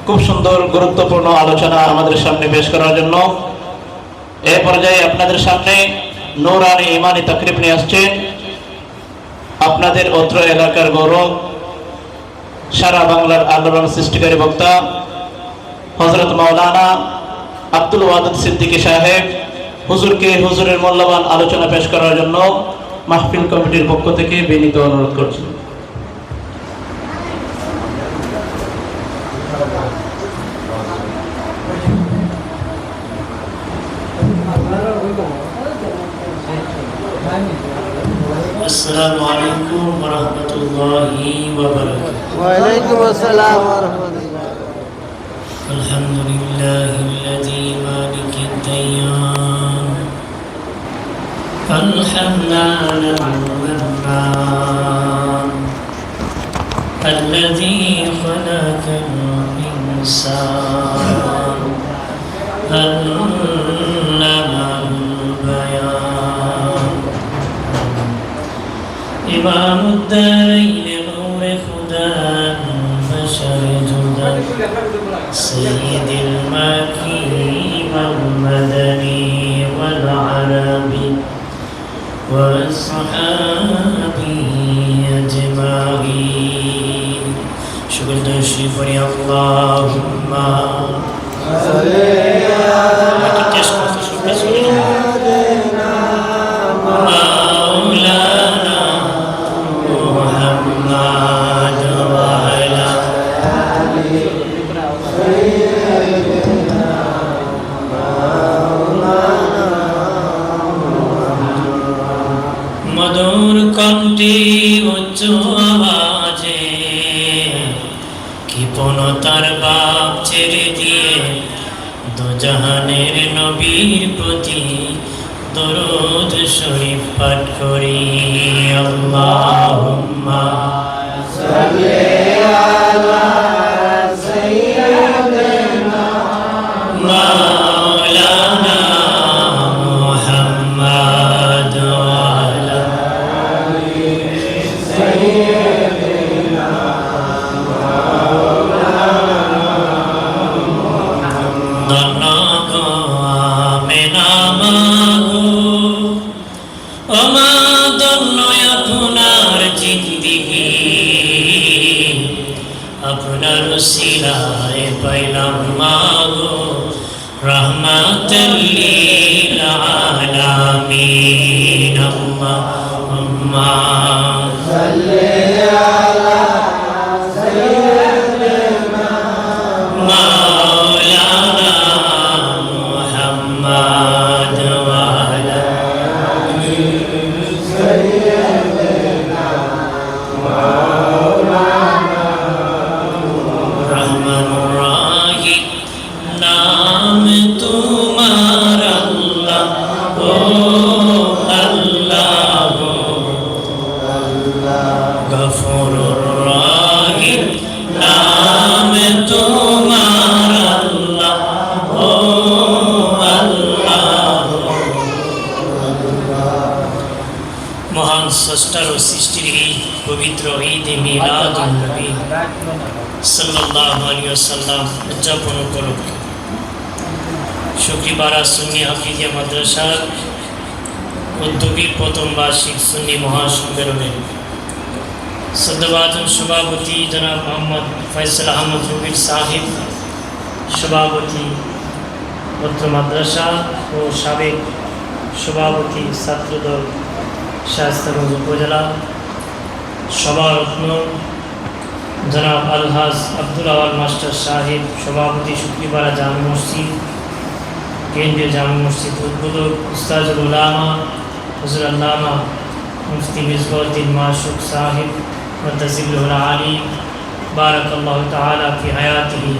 খুব সুন্দর গুরুত্বপূর্ণ আলোচনা আমাদের সামনে পেশ করার জন্য এই পর্যায়ে আপনাদের সামনে নূরানি ইমানি তাকরিব নিয়ে আসছেন আপনাদের অত্র এলাকার গৌরব, সারা বাংলার আন্দোলন সৃষ্টিকারী বক্তা হযরত মাওলানা আব্দুল ওয়াদুদ সিদ্দিকী সাহেব। হুজুরকে হুজুরের মূল্যবান আলোচনা পেশ করার জন্য মাহফিল কমিটির পক্ষ থেকে বিনীত অনুরোধ করছি। السلام عليكم ورحمة الله وبركاته. وعليكم السلام ورحمة الله. الحمد لله الذي مالك الديان الحنان المنان الذي خلق الإنسان علمه البيان إمام الدارين نور خدا بشر جدا سيد المكي والمدني والعربي وأصحابه أجمعين. شكر تشريف اللهم صل على سيدنا مولانا محمد وعلى آله سيدنا مولانا মধুর কণ্ঠে উচ্চ আওয়াজে কৃপণতার বাপ ছেড়ে দিয়ে দুজাহানের নবীর প্রতি দরুদ শরীফ পাঠ করি। আল্লাহুম্মা সাল্লি আলা সাইয়্যিদিনা মাওলানা মুহাম্মদ ওয়া আলা আলি সাইয়্যিদিনা মাওলানা মুহাম্মদ আমেনা মাগো ওমা ধন্য আপনার জিন্দিগি, আপনার উসিলায় পাইলাম মাগো রহমাতাল লিল আলামিন। আল্লাহুম্মা সাল্লি আলা সাইয়্যিদিনা মাওলানা মুহাম্মদ ওয়া আলা আলি সাইয়্যিদিনা মাওলানা রহমানুর রাহিম নাম তোমার আল্লাহ ও আল্লাহ গফুরুর রাহিম নাম তোমার আল্লাহ ও আল্লাহ। মহান স্রষ্টার ও সৃষ্টির এই পবিত্র ঈদ মিলাদুন নবী সাল্লাল্লাহু আলাইহি ওয়াসাল্লাম উদযাপন উপলক্ষে শুকরিপাড়া সুন্নি হাফিজিয়া মাদ্রাসার উদ্যোগী প্রথম বার্ষিক সুন্নি মহাসম্মেলনের সদ্যবাদন সভাপতি জনাব মোহাম্মদ ফয়সাল আহমদ রবির সাহেব, সভাপতি পত্র মাদ্রাসা ও সাবেক সভাপতি ছাত্রদল শায়েস্তাগঞ্জ উপজেলা, সভারত্ন জনাব আলহাজ আব্দুল আওয়াল মাস্টার সাহেব, সভাপতি শুকরিপাড়া জামে মসজিদ, কেন্দ্রীয় জামে মসজিদ উদ্বোধক উস্তাজুল উলামা হুজুর আল্লামা মুফতি মিসবাউদ্দিন মাসুক সাহেব মুতাজিল্লুল আলী বারাকাল্লাহু তাআলা ফি হায়াতিহি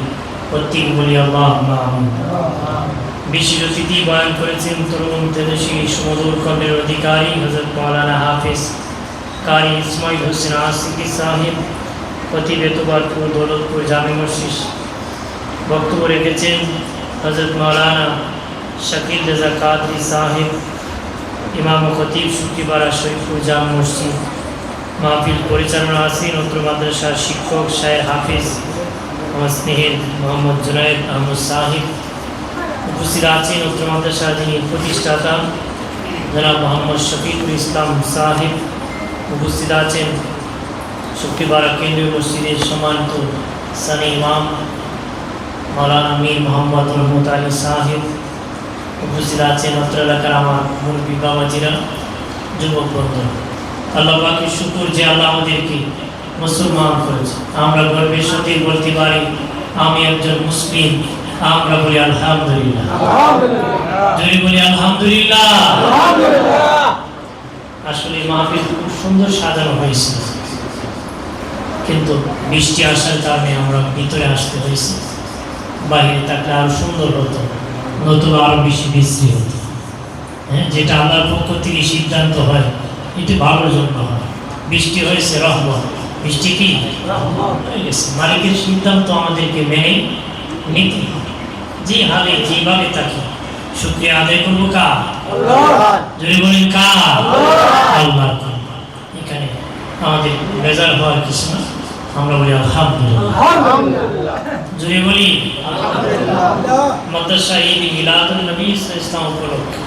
ওয়া তিবুলি আল্লাহুম্মা আমিন। বিশেষ অতিথি বয়ান করেছেন তরুণ তেজস্বী সুমধুর কণ্ঠের অধিকারী হযরত মাওলানা হাফেজ কারি ইসমাইল হোসেন আসিফি সাহেব, খতিব এতবারপুর দৌলতপুর জামে মসজিদ। বক্তব্য রেখেছেন হযরত মাওলানা শাকিল রেজা কাদরি সাহেব, ইমাম ও খতিব শুকরিপাড়া শরীফপুর জামে মসজিদ। মাহফিল পরিচালনা আছেন উত্তর মাদ্রাসার শিক্ষক শাহের হাফিজ আমার স্নেহের মোহাম্মদ জুনায়েদ আহমদ সাহিব, উপস্থিত আছেন উচ্চ মাদ্রাসার যিনি প্রতিষ্ঠাতা জনাব মোহাম্মদ শফিকুল ইসলাম সাহিব, উপস্থিত আছেন শুক্রবার কেন্দ্রীয় মসজিদের সম্মানিত সানি ইমাম মাওলানা মীর মোহাম্মদ রহমত আলী সাহেব, উপস্থিত আছেন অত্র এলাকার আমার মুরব্বী বাবাজিরা, যুবক বন্ধুরা। আল্লাহ পাকের শুকর যে আল্লাহ আমাদেরকে মুসলমান করেছে। আমরা গর্বের সাথে বলতে পারি আমি একজন মুসলিম। আমরা বলি আলহামদুলিল্লাহ, যদি বলি আলহামদুলিল্লাহ। আসলে মাহফিল খুব সুন্দর সাজানো হয়েছে, কিন্তু বৃষ্টি আসার কারণে আমরা ভিতরে আসতে হয়েছে। বাইরে থাকলে আরো সুন্দর হতো, নতুবা আরো বেশি বিশ্রী হতো। হ্যাঁ, যেটা আল্লাহর পক্ষ থেকে সিদ্ধান্ত হয় এটা ভালোর জন্য হয়। বৃষ্টি হয়েছে রহমত, বৃষ্টি কি হয়ে গেছে, মালিকের সিদ্ধান্ত আমাদেরকে মেনে নিতে হবে। যে হালে যেভাবে থাকি শুকরিয়া আদায় করবো কার? যদি বলেন কার? আল্লাহর। এখানে আমাদের বেজার হওয়ার কিছু না, আমরা বলি আলহামদুলিল্লাহ। যদি বলি মাদ্রাসা ঈদ মিলাদুন নবী ইসলাম উপলক্ষে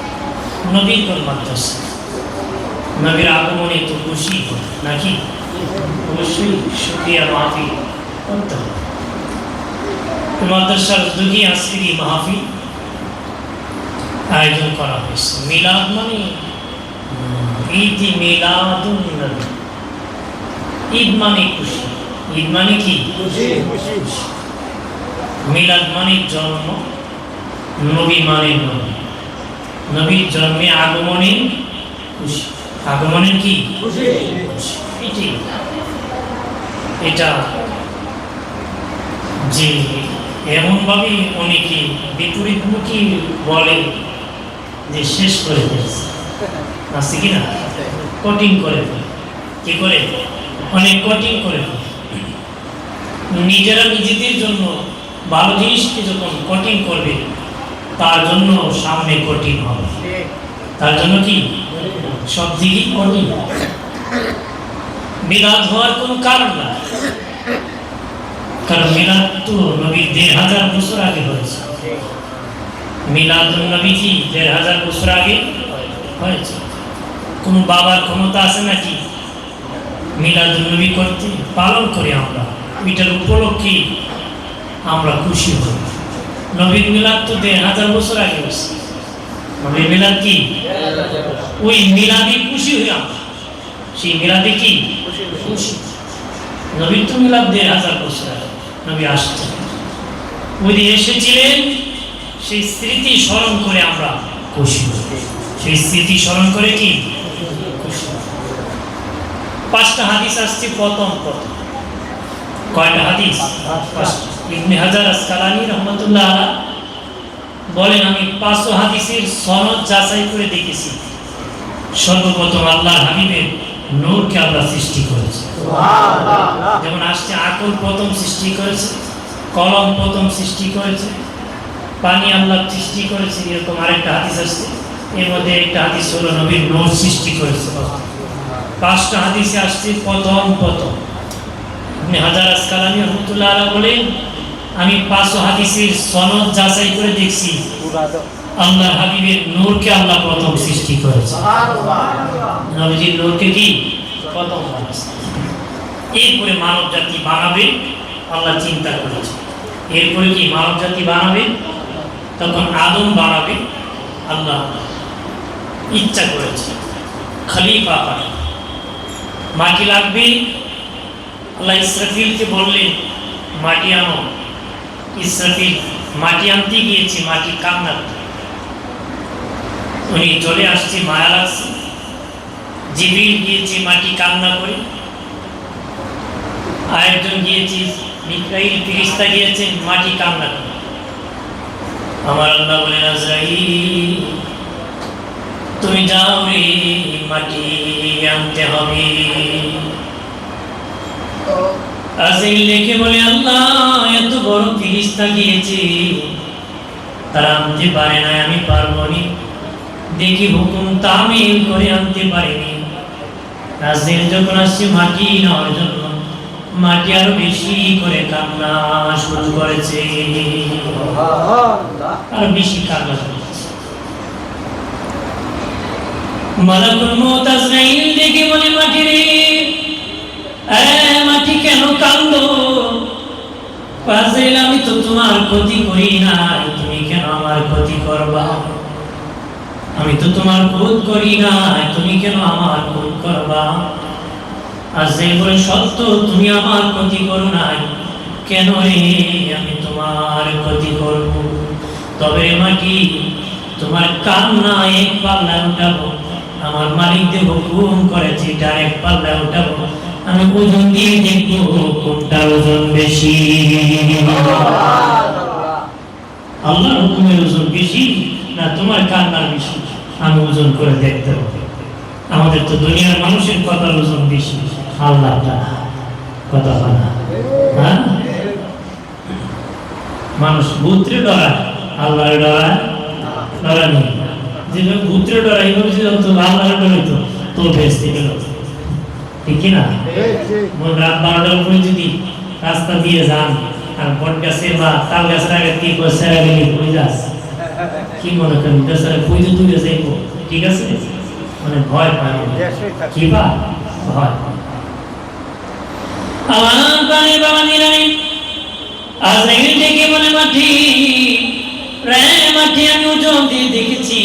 নবীর কোন মাদ্রাসা, নবীর আগমনে তো খুশি নাকি? অবশ্যই শুকরিয়া মাহফিল করতে হবে। মাদ্রাসার উদ্যোগে আজকের এই মাহফিল আয়োজন করা হয়েছে। মিলাদ মানে ঈদ মিলাদুন নবী, ঈদ মানে খুশি। ঈদ মানে কি? মিলাদ মানে জন্ম, নবী মানে নবী। নবীর জন্মে আগমনে খুশি, আগমনের কি খুশি। এটা যে এমনভাবে অনেকে বিপরীতমুখী বলে যে শেষ করে ফেলছে, আছে কিনা? কঠিন করে ফেলে, কি করে? অনেক কঠিন করে ফেলে। নিজেরা নিজেদের জন্য ভালো জিনিসকে যখন কঠিন করবে, তার জন্য সামনে কঠিন হবে। তার জন্য কি সব দিকেই কঠিন। মিলাদ হওয়ার কোনো কারণ না, কারণ মিলাদ তো নবীর ১,৫০০ বছর আগে হয়েছে। মিলাদুন নবী কি ১,৫০০ বছর আগে হয়েছে। কোনো বাবার ক্ষমতা আছে নাকি মিলাদুন নবী করতে? পালন করি আমরা, এটার উপলক্ষে আমরা খুশি হই। নবীর মিলাদ তো ১,৫০০ বছর আগে হয়েছে। নবীর মিলাদ কি? ওই মিলাদে খুশি হই আমরা। সেই মিলাদে কি খুশি? নবীর তো মিলাদ ১,৫০০ বছর আগে নবী আসছেন, ওই এসেছিলেন। সেই স্মৃতি স্মরণ করে আমরা খুশি হই। সেই স্মৃতি স্মরণ করে কি খুশি। ৫টা হাদিস আসছে প্রথম। কয়টা হাদিস? ইবনে হাজার আসকালানী রহমতুল্লাহ আলাইহি বলেন, আমি ৫০০ হাদিসের সনদ যাচাই করে দেখেছি। সর্বপ্রথম আল্লাহর হাবিবের নূরকে আল্লাহ সৃষ্টি করেছে। যেমন আসছে আকল প্রথম সৃষ্টি করেছে, কলম প্রথম সৃষ্টি করেছে, পানি আল্লাহ সৃষ্টি করেছে। এরকম আরেকটা হাদিস আসছে, এর মধ্যে একটা হাদিস হলো নবীর নূর সৃষ্টি করেছে। ৫টা হাদিসে আসছে প্রথম। ইবনে হাজার আসকালানী রহমতুল্লাহ আলাইহি বলেন, আমি ৫০০ হাদিসের সনদ যাচাই করে দেখছি, আল্লাহর হাবিবের নূরকে আল্লাহ প্রথম সৃষ্টি করেছে। নবীজির নূরকে কি প্রথম বানাচ্ছে। এরপরে মানব জাতি বানাবে আল্লাহ চিন্তা করেছে। এরপরে কি মানব জাতি বানাবে? তখন আদম বানাবে আল্লাহ ইচ্ছা করেছে। খলিফা পাবে, মাটি লাগবে। আল্লাহ ইসরাফিলকে বললেন মাটি আনো। ইসরাফিল মাটি আনতে গিয়েছে, মাটি কান্না, উনি চলে আসছে, মায়া লাগছে। জিবরিল গিয়েছে মাটি কান্না করে। আরেকজন গিয়েছে, মিকাইল ফেরেশতা গিয়েছেন মাটি কান্না করে। আমার আল্লাহ বলেন, আজরাইল তুমি যাও রে, মাটি আনতে হবে। আজরাইল লিখে বলে, আল্লাহ এত বড় ফেরেশতা গিয়েছে, তারা আনতে পারে না, আমি পারবো না। দেখি হুকুম তামিল করে আনতে পারিনি। আজরাইল যখন আসছে মাটি নেওয়ার জন্য, মাটি আরো বেশি করে কান্না শুরু করেছে, আরো বেশি কান্না করেছে। মালাকুল মউত আজরাইল ডেকে বলে, মাটি রে, মাটি কেন কান্দো? আজরাইল, আমি তো তোমার ক্ষতি করি নাই, তুমি কেন আমার ক্ষতি করবা? আমি তো তোমার ক্রোধ করি নাই, তুমি কেন আমার ক্রোধ করবা? আজরাইল বলে, সত্য, তুমি আমার ক্ষতি করো নাই, কেন রে আমি তোমার ক্ষতি করব? তবে মাটি, তোমার কান্না এক পাল্লায় উঠাবো, আমার মালিকদের হুকুম করেছে এটা এক পাল্লায় উঠাবো, আমি ওজন দিয়ে দেখবো কোনটা ওজন বেশি। আল্লাহর হুকুমের ওজন বেশি না তোমার কান্নার বেশি, আমি ওজন করে দেখতে হবে। আমাদের তো দুনিয়ার মানুষের কথার ওজন বেশি, আল্লাহ কথা হয় না। হ্যাঁ, মানুষ ভূত্রে ডরায়, আল্লাহর ডরায় নেই। যেভাবে ভূত্রে ডরাই, আল্লাহর ডরাইতো তো বেহেশতে গেল, ঠিক কিনা? রাত 12টার পরে যদি রাস্তা দিয়ে যান আর বট গাছের বা তাল গাছের আগে কি সেরা গেলে কই যাস, কি মনে করেন বেচারা কই যে দূরে যাইব, ঠিক আছে? মানে ভয় পায়, কি বা ভয়। আমার প্রাণী বাবা নিরাই আজরাইল ডেকে বলে, মাটি রে, মাটি, আমি ওজন দিয়ে দেখেছি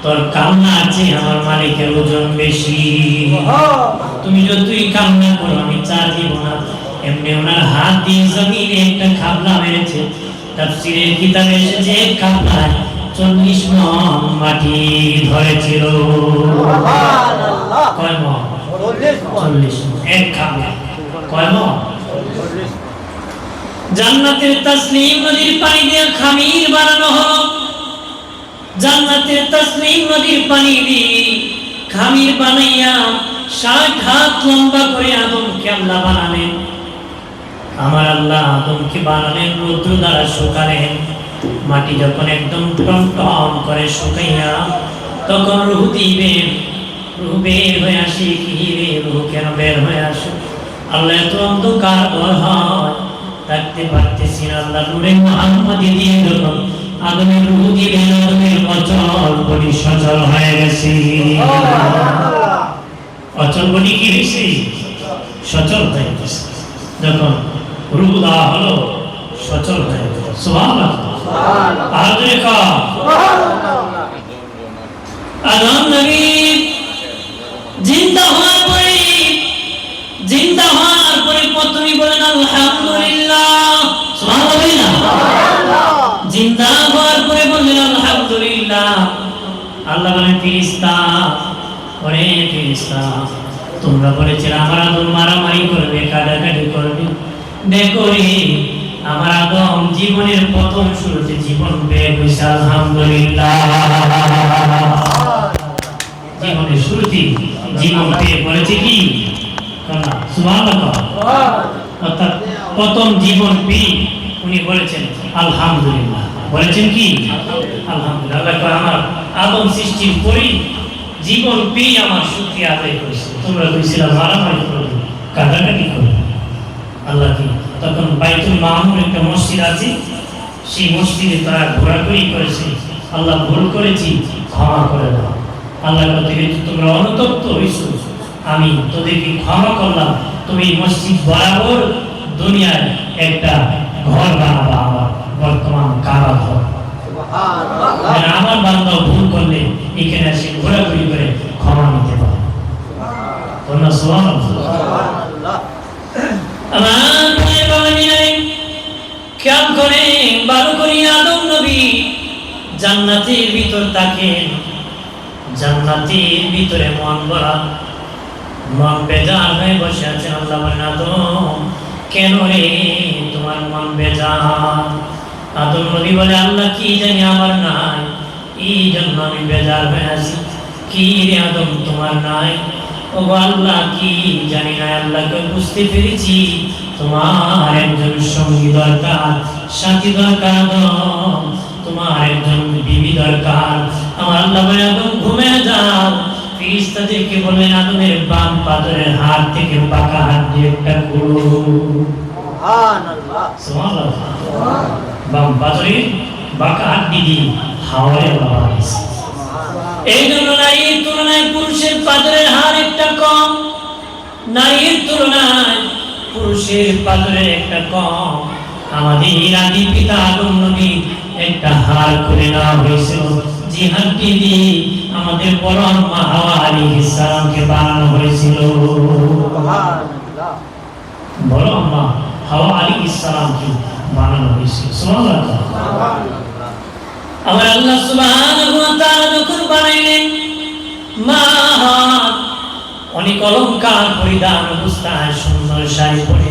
তোর কান্না আছে আমার মালিকের ওজন বেশি। তুমি যতই কান্না করো আমি চা দিব না। এমনি ওনার হাত দিয়ে জমিনে একটা খাবলা মেরেছে, তাফসীরের কিতাবে এসেছে এক খাবলায় 40 মণ মাটি ধরেছিল। কয় মণ? 40 মণ এক খাবলা। কয় মণ? জান্নাতের তাসনিম নদীর পানি দিয়ে খামির বানানো হলো, জান্নাতের তাসনিম নদীর পানি দিয়ে খামির বানাইয়া 60 হাত লম্বা করে আদমকে আল্লাহ বানালেন। আমার আল্লাহ আদমকে বানালেন, রৌদ্র দ্বারা শুকালেন। মাটি যখন একদম টনটন করে শুকাইয়া তখন রূহ দিবেন, রূহ বের হয়ে আসে। কি রে, রূহ কেন বের হয়ে আসে? আল্লাহ এত অন্ধকার হয় থাকতে পারতেছি না, আল্লাহ নূরে মুহাম্মাদি দিয়ে যখন আদমের রূহ দিলেন, আদমের অচল বডি সচল হয়ে গেছে। অচল বডি কি হয়েছে? সচল হয়ে গেছে। যখন রূহ দেওয়া হলো সচল হয়ে গেছে। সুবহানাল্লাহ, আর দেখা আদম নবী জিন্দা হওয়ার পরে প্রথমে বলেন আলহামদুলিল্লাহ। সুবহানাল্লাহ, জিন্দা হওয়ার পরে বললেন আলহামদুলিল্লাহ। আল্লাহ বলেন, ফেরেশতা, ওরে ফেরেশতা, তোমরা বলেছিলে আমার আদম মারামারি করবে, কাটাকাটি করবে, দেখো রে আমার আদম জীবনের প্রথম শুরুতে জীবন পেয়ে গেছে। আলহামদুলিল্লাহ, জীবনের শুরুতে জীবন পেয়ে বলেছে কি? সুবহানাল্লাহ। অর্থাৎ প্রথম জীবন পেয়ে উনি বলেছেন আলহামদুলিল্লাহ। বলেছেন কি? আলহামদুলিল্লাহ। আমার আদম সৃষ্টির পরে জীবন পেয়ে আমার শুকরিয়া আদায় করেছে। তোমরা কইছিলা মারামারি করবে, কাটাকাটি করবে, আল্লাহ কি? তখন বাইতুল মামুর একটা মসজিদ আছে, সেই মসজিদে তারা ঘোরাঘুরি করেছে। আল্লাহ ভুল করেছি, ক্ষমা করে দাও। আল্লাহ থেকে তোমরা অনুতপ্ত হয়েছো, আমি তোদেরকে ক্ষমা করলাম। তুমি মসজিদ বরাবর দুনিয়ায় একটা ঘর বানাবা, আমার বর্তমান কাবা ঘর। আমার বান্দা ভুল করলে এখানে এসে ঘোরাঘুরি করে ক্ষমা নিতে পারে। খেয়াল করে ভালো করে আদম নবী জান্নাতের ভিতর তাকেন, জান্নাতের ভিতরে মন ভরা, মন বেজার হয়ে বসে আছে। আল্লাহ বলেন, আদম কেন রে তোমার মন বেজার? আদম নবী বলে, আল্লাহ কি জানি আমার নাই, এই জন্য আমি বেজার হয়ে আছি। কি রে আদম তোমার নাই? ও আল্লাহ কি জানি না, আল্লাহকে বুঝতে পেরেছি তোমার একজন সঙ্গী দরকার, সাথী দরকার, তোমার একজন বিবি দরকার। আমার আল্লাহ বলে, আদম ঘুমিয়ে যাও, ফেরেশতাদেরকে বললেন আদমের বাম পাদরের হাড় থেকে বাঁকা হাড্ডি একটা গুঁড়ো। সুবহানাল্লাহ। সুবহানাল্লাহ। বাম পাদরের বাঁকা হাড্ডি দিয়ে হাওয়ায় বাবা হয়েছে। এই জন্য নারীর তুলনায় পুরুষের পাদরের হাড় একটা কম, নারীর তুলনায় পুরুষের পাদরের একটা কম। আমাদের আদি পিতা আদম নবী একটা হাড় করে নেওয়া হয়েছিল, যে হাড়টি দিয়ে আমাদের পরম মা হাওয়া আলাইহিস সালামকে বানানো হয়েছিল। সুবহানাল্লাহ। পরম মা হাওয়া আলাইহিস সালামকে বানানো হয়েছিল। সুবহানাল্লাহ। আমার আল্লাহ সুবহানাহু ওয়া তাআলা যখন বানাইলেন, মা অনেক অলংকার পরিধান অবস্থায় সুন্দর শাড়ি পরে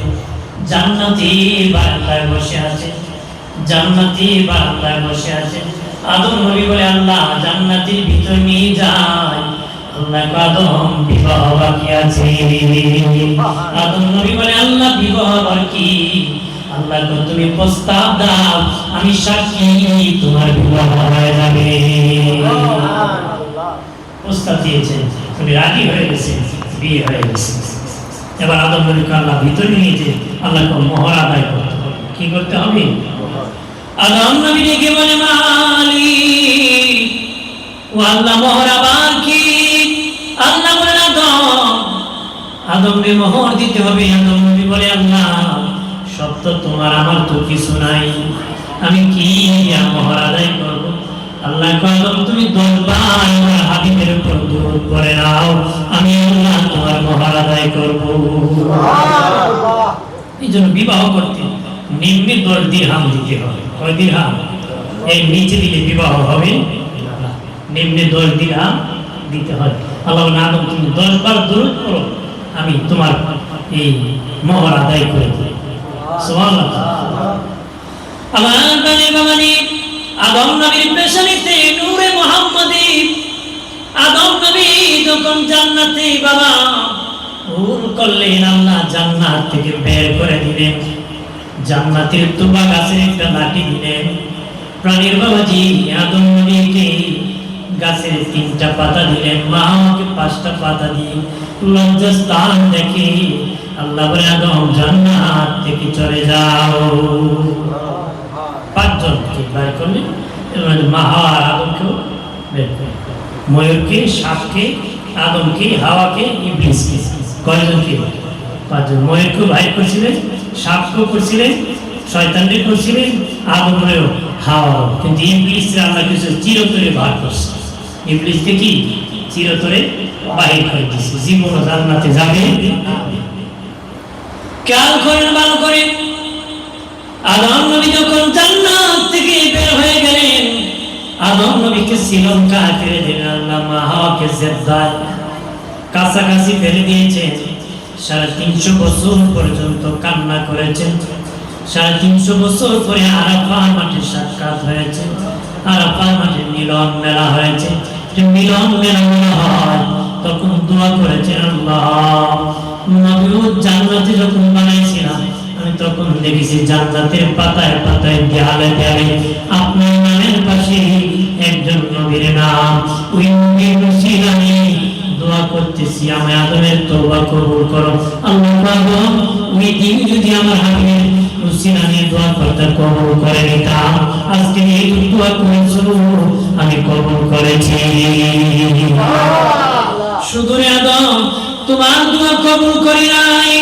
জান্নাতি বারান্দায় বসে আছে, জান্নাতি বারান্দায় বসে আছে। আদম নবী বলে আল্লাহ জান্নাতের ভিতর নিয়ে যায়। আল্লাহ আদম বিবাহ বাকি আছে। আদম নবী বলে আল্লাহ বিবাহ বাকি। আল্লাহ তুমি প্রস্তাব দাও, আমি সাক্ষী তোমার বিবাহ হয়ে যাবে। প্রস্তাব দিয়েছেন, তুমি রাজি হয়ে গেছে, বিয়ে হয়ে গেছে। এবার আদম নবীকে আল্লাহ ভিতরে নিয়ে যে আল্লাহকে মোহর আদায় করতে হবে। কি করতে হবে? আদম নবী ডেকে বলে মালিক ও আল্লাহ মোহর আবার কি? আল্লাহ বলে আদমকে মোহর দিতে হবে। আদম নবী বলে আল্লাহ সব তো তোমার, আমার তো কিছু নাই, আমি কি মোহর আদায় করবো? আল্লাহ আদম তুমি 10 বার আমার হাবিবের উপর দুরূদ পড়ে নাও, আমি আল্লাহ তোমার মোহর আদায় করবো। এই জন্য বিবাহ করতে নিম্নে 10 দিরহাম দিতে হবে। কয় দিরহাম? এই নিচে দিলে বিবাহ হবে না, নিম্নে 10 দিরহাম দিতে হয়। আল্লাহ না আদম তুমি 10 বার দুরূদ পড়ো, আমি তোমার এই মোহর আদায় করে দেব। সুবহানাল্লাহ। আমার বাবানি আদম নবীর পেশানিতে নূরে মুহাম্মাদি আদম নবী যখন জান্নাতে বাবা হুর করলেন, আল্লাহ জান্নাত থেকে বের করে দিলেন। জান্নাতের তুবা গাছের একটা লাঠি দিলেন। প্রাণীর বাবাজি আদম নবীকে গাছের 3টা পাতা দিলেন, মা আমাকে 5টা পাতা দিয়ে লজ্জাস্থান দেখে আল্লাহ বলে আদম জান্নাত থেকে চলে যাও। 5 জনকে বের করলেন, মা হাওয়া আদমকেও বের করলেন। ময়ূরকে, সাপকে, আদমকে, হাওয়াকে, ইবলিসকে। কয়জনকে? 5 জন। ময়ূরকে বাইর করছিলেন, সাপকেও করছিলেন, শয়তানকে করছিলেন, আদমেরও, হাওয়া। কিন্তু ইবলিসকে আল্লাহ কিছু চিরতরে বার করছে। ইবলিসকে কি চিরতরে বাহির করে দিয়েছে, জীবন জান্নাতে যাবে। খেয়াল করেন, ভালো করে। আদম নবী যখন জান্নাত থেকে বের হয়ে গেলেন, আদম নবীকে শ্রীলঙ্কা ফেলে দিলেন। আল্লাহ মা হাওয়াকে জেদ্দায় কাছাকাছি ফেলে দিয়েছেন। 350 বছর পর্যন্ত কান্না করেছেন। 350 বছর পরে আরাফার মাঠে সাক্ষাৎ হয়েছে, আরাফার মাঠে মিলন মেলা হয়েছে। মিলন মেলা হয় তখন দোয়া করেছেন, আল্লাহ নবীও জান্নাতে যখন বানাইছিলাম আমি তখন দেখেছি জান্নাতের পাতায় পাতায়, দেয়ালে দেয়ালে আপনার নামের পাশে একজন নবীর নাম, ওই নবীর উসিলায় দোয়া করতেছি, আমি আদমের তওবা কবুল করো। আল্লাহ ওই দিন যদি আমার হাবিবের উসিলায় দোয়া করতে কবুল করে নিতাম, আজকে এই দোয়া করেছো আমি কবুল করেছি। শুধু আদম তোমার দোয়া কবুল করি নাই,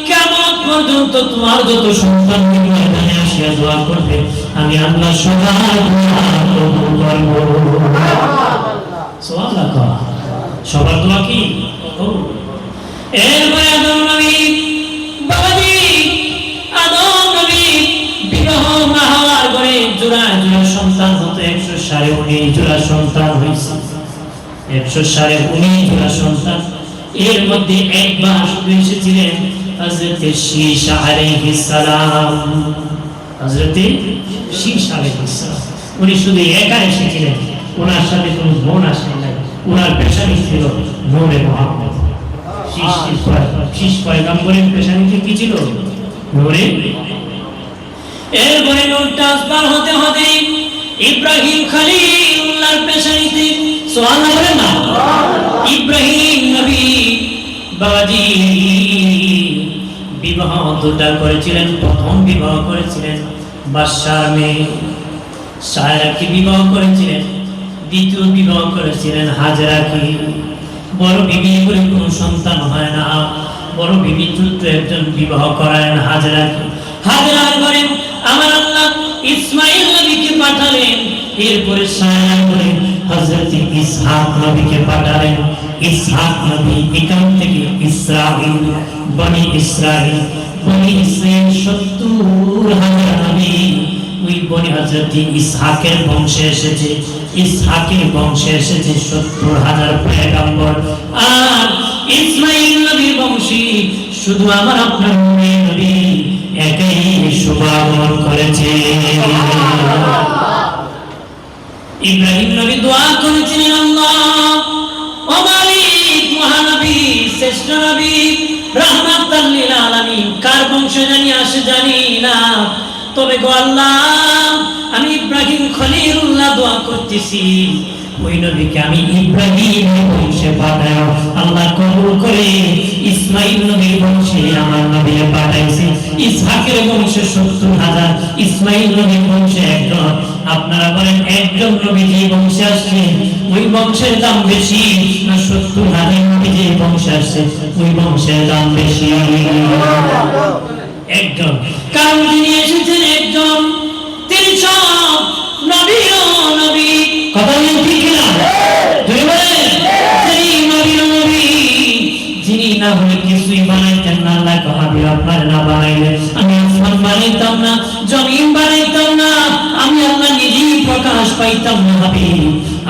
কিয়ামত পর্যন্ত তোমার যত সন্তান ময়দানে আসিয়া দোয়া করবে আমি আল্লাহ সবার দোয়া কবুল করব। সুবহানাল্লাহ। সবার দোয়া কি কবুল। এরপরে আদম নবী বাবাজি, আদম নবী বিবাহ না হওয়ার পরে জোড়া জোড়া সন্তান হতো। 119 জোড়া সন্তান হয়েছে, 119 জোড়া সন্তান। এর মধ্যে একবার শুধু এসেছিলেন হযরত শীশ আলাইহিস সালাম। হযরত শীশ আলাইহিস সালাম উনি শুধু একা এসেছিলেন, ওনার সাথে কোনো বোন আসে নাই। ওনার পেশানি ছিল নূরে মুহাম্মদ। শীশ পয়গম্বরের পেশানিতে কি ছিল? নূরে। এরপরে নূর ট্রান্সফার হতে হতে ইব্রাহিম খলিলুল্লাহর পেশানিতে সুবহানাল্লাহ বলেন না। ইব্রাহিম নবী বাবাজি বিবাহ দুটা করেছিলেন। প্রথম বিবাহ করেছিলেন বাদশার মেয়ে সায়রাকে বিবাহ করেছিলেন। দ্বিতীয় বিবাহ করেছিলেন হাজরাকে। বড় বিবি করে কোনো সন্তান হয় না, বড় বিবি ছোট্ট একজন বিবাহ করালেন হাজরাকে। হাজরার ঘরে আমার আল্লাহ ইসমাইল নবীকে পাঠালেন। এরপরে সায়রা করে হযরত ইসহাক নবীকে পাঠালেন। ইসহাক নবী এখান থেকে ইসরাঈল বনি ইসরাঈল 70,000 নবী ওই বনি হযরত ইসহাকের বংশে এসেছে। ইসহাকের বংশে এসেছে 70,000 পয়গম্বর। আর ইসমাইল নবীর বংশী শুধু আমার আপনার নবী একাই শুভাগমন করেছে। ইব্রাহিম নবী দোয়া করেছিলেন, আল্লাহ ও মালিক মহানবী শ্রেষ্ঠ নবী রাহমাতাল লিল আলামিন কার বংশে জানি আসে জানি না, তবে গো আল্লাহ আমি ইব্রাহিম খলিলুল্লাহ দোয়া করতেছি ওই নবীকে আমি ইব্রাহিম বংশে পাঠাও। আল্লাহ কবুল করে ইসমাইল নবীর বংশে আমার নবী পাঠাইছে। ইসহাকের বংশে 70,000, ইসমাইল নবীর বংশে একজন। আপনারা বলেন একজন নবী যে বংশে আসছে ওই বংশের দাম বেশি না 70,000 নবী যে বংশে আসছে ওই বংশের দাম বেশি? একজন। কারণ যিনি এসেছেন একজন, তিনি সব নবীও নবী। কথা বলেন ঠিক না? যিনি নবীও নবী, যিনি না হলে কিছুই বানাইতেন না। আল্লাহ কহাবি আপনার না বানাইলে আমি আসমান বানাইতাম না, জমিন বানাইতাম না, আমি আল্লাহ নিজেই প্রকাশ পাইতাম না। ভাবি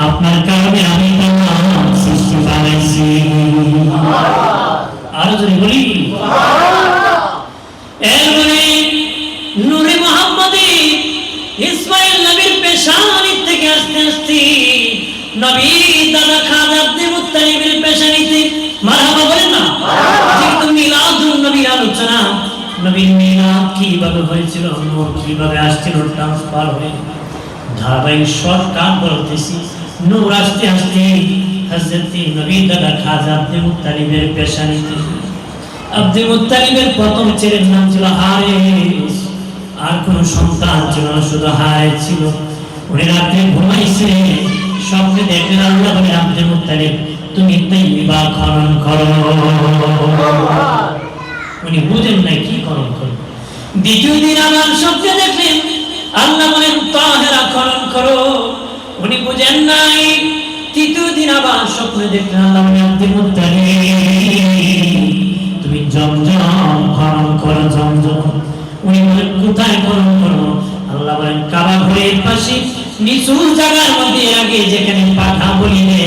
আপনার কারণে আমি তোমার সৃষ্টি বানাইছি। আরো যদি বলি এরপরে নূরে মুহাম্মদী ইসমাইল নবীর পেশানি থেকে আস্তে আস্তে নবী দাদা খাজা আব্দুল মুত্তালিবের পেশানিতে মারহাবা বলেন না। যেহেতু মিলাদুন নবীর আলোচনা, নবীর মিলাদ কিভাবে হয়েছিল, নূর কিভাবে আসছিল ট্রান্সফার হয়ে, ধারাবাহিক শর্টকাট বলতেছি। নূর আস্তে আস্তে হযরত নবী দাদা খাজা আব্দুল মুত্তালিবের পেশানিতে। আব্দুল মুত্তালিবের প্রথম ছেলের নাম ছিল হারিস। আর কোন সন্তান ছিল না, শুধু হারিস ছিল। উনি রাতে ঘুমাইছে, স্বপ্নে দেখলেন আল্লাহ বলে আব্দুল মুত্তালিব তুমি তাইবা খনন করো। উনি বুঝেন নাই কি খনন করো। দ্বিতীয় দিন আবার স্বপ্নে দেখলেন আল্লাহ বলেন তাহেরা খনন করো। উনি বুঝেন নাই। তৃতীয় দিন আবার স্বপ্নে দেখলেন আল্লাহ বলেন আব্দুল মুত্তালিব তুমি জমজম খনন করো, জমজম। উনি বলেন কোথায় খনন করবো? আল্লাহ বলেন কাবা ঘরের পাশে নিচু জায়গার মধ্যে, আগে যেখানে পাঠা বলিলে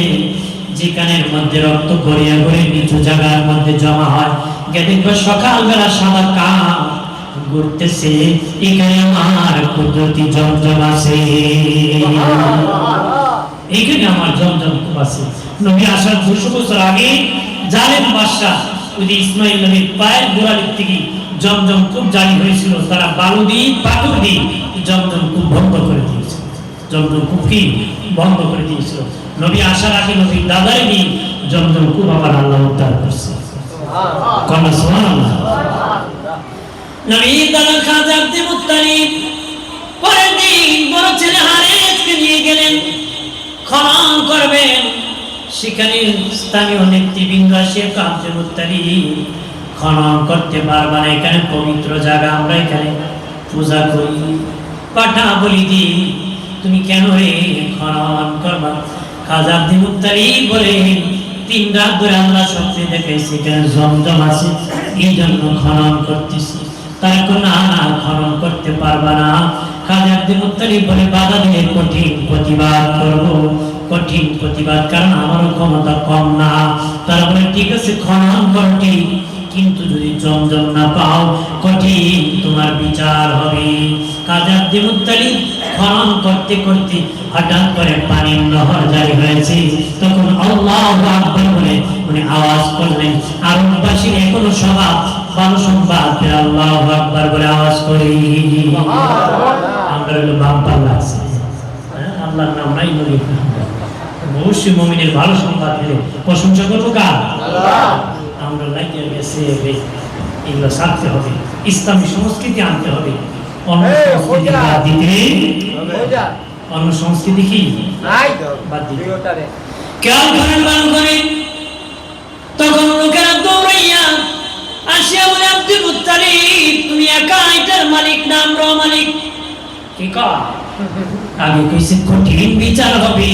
যেখানের মধ্যে রক্ত গড়িয়া গড়ে নিচু জায়গার মধ্যে জমা হয়, গিয়ে দেখবে সকালবেলা সাদা কাক ঘুরতেছে, এখানে আমার কুদরতি জমজম আছে, এখানে আমার জমজম খুব আছে। নবী আসার 200 বছর আগে জালেম বাদশা ওই ইসমাইল নবীর পায়ের গোড়ালির থেকে জমজম খুব জারি হয়েছিল। তারা বালু দিয়ে পাথর দিয়ে জমজম খুব বন্ধ করে দিয়েছিল। জমজম খুব কি বন্ধ করে দিয়েছিল। নবী আসার আগে নবীর দাদাই দিয়ে জমজম খুব আবার আল্লাহ উদ্ধার করছে। সুবহানাল্লাহ। নবীর দাদা খাজা আব্দুল মুত্তালিব পরের দিন বড় ছেলে হারিসকে নিয়ে গেলেন খনন করবেন। সেখানে স্থানীয় নেতৃবৃন্দ আসে আব্দুল মুত্তালিব খনন করতে পারবা না, এখানে পবিত্র জায়গা, আমরা এখানে পূজা করি, পাঠা বলি দিই, তুমি কেন রে খনন করবা? খাজা আব্দুল মুত্তালিব বলে 3 রাত ধরে আল্লাহ স্বপ্নে দেখাইছে এখানে জমজম আছে, এই জন্য খনন করতেছি। তারা কোন না খনন করতে পারবা না। খাজা আব্দুল মুত্তালিব বলে বাধা দিলে কঠিন প্রতিবাদ করবো, কঠিন প্রতিবাদ, কারণ আমারও ক্ষমতা কম না। তারা বলে ঠিক আছে খনন করতে, কিন্তু যদি জমজম না পাও কঠিন তোমার বিচার হবে। খাজা আব্দুল মুত্তালিব খনন করতে করতে হঠাৎ করে পানির নহর জারি হয়েছে। তখন আল্লাহু আকবার বলে উনি আওয়াজ করলেন। আরববাসীর এখনো স্বভাব ভালো সংবাদ আল্লাহু আকবার বলে আওয়াজ করি। আমরা হলো বাম্পার লাগছে, আল্লাহর নাম নাই নবীর নাম। অবশ্যই মুমিনের ভালো সংবাদ পেলে প্রশংসা করবো কার? আমরা লাগিয়ে গেছে এগুলো ছাড়তে হবে, ইসলামী সংস্কৃতি আনতে হবে। অন্য সংস্কৃতি বাদ দিতে, অন্য সংস্কৃতি কি বাদ দিতে খেয়াল করেন ভালো করে। তখন লোকেরা দৌড়াইয়া আসিয়া বলে, আব্দুল মুত্তালিব তুমি একা এটার মালিক না আমরাও মালিক? কি কয়? আগে কইছে কঠিন বিচার হবে,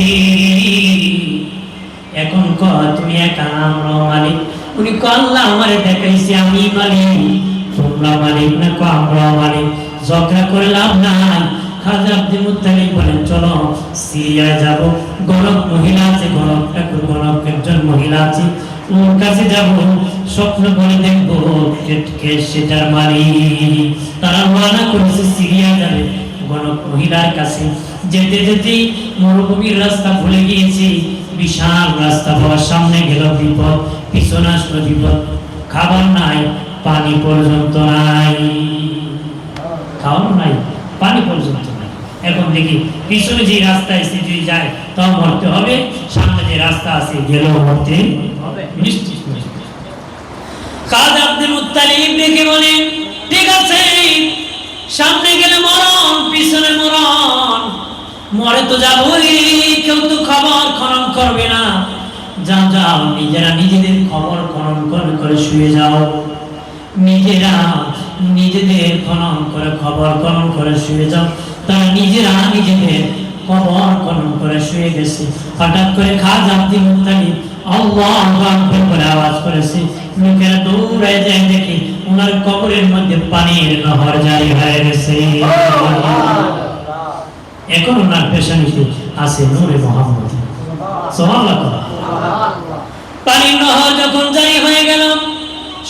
এখন কয় তুমি একা না আমরাও মালিক। উনি কয় আল্লাহ আমারে দেখাইছে আমি মালিক, তোমরা মালিক না কয় আমরাও মালিক। ঝগড়া করে লাভ নাই। খাজা আব্দুল মুত্তালিব বলেন চলো সিরিয়ায় যাব, গণক মহিলা আছে, গণক একজন মহিলা আছে, ওর কাছে যাব, স্বপ্ন বলে দেখবো কে সেটার মালিক। তারা রওনা করেছে সিরিয়া যাবে গণক মহিলার কাছে। যেতে যেতেই মরুভূমির রাস্তা ভুলে গিয়েছি, বিশাল রাস্তা পাওয়ার সামনে গেল বিপদ, পিছনে আসলো বিপদ। খাবার নাই, পানি পর্যন্ত নাই, খাওয়ানো নাই, পানি পর্যন্ত নাই। এখন দেখি পিছনে যে রাস্তা এসে যদি যায় তাও মরতে হবে, সামনে যে রাস্তা আছে গেলেও মরতে হবে নিশ্চিত। খাজা আব্দুল মুত্তালিব ডেকে বলেন ঠিক আছে, সামনে গেলে মরণ, পিছনে মরণ, মরে তো যাবই, কেউ তো খবর খনন করবে না। যাও যাও, নিজেরা নিজেদের খবর খনন করে শুয়ে যাও, নিজেরা নিজেদের খনন করে খবর খনন করে শুয়ে যাও। তারা নিজেরা নিজেদের খবর খনন করে শুয়ে গেছে। হঠাৎ করে খাজা আব্দুল মুত্তালিব আল্লাহু আকবার বলে আওয়াজ করেছে। লোকেরা দৌড়ায় যায়, দেখে ওনার কবরের মধ্যে পানির নহর জারি হয়ে গেছে। এখন ওনার পেছানিতে আছে নূরে মুহাম্মদ। সুবহানাল্লাহ। পানির নহর যখন জারি হয়ে গেল,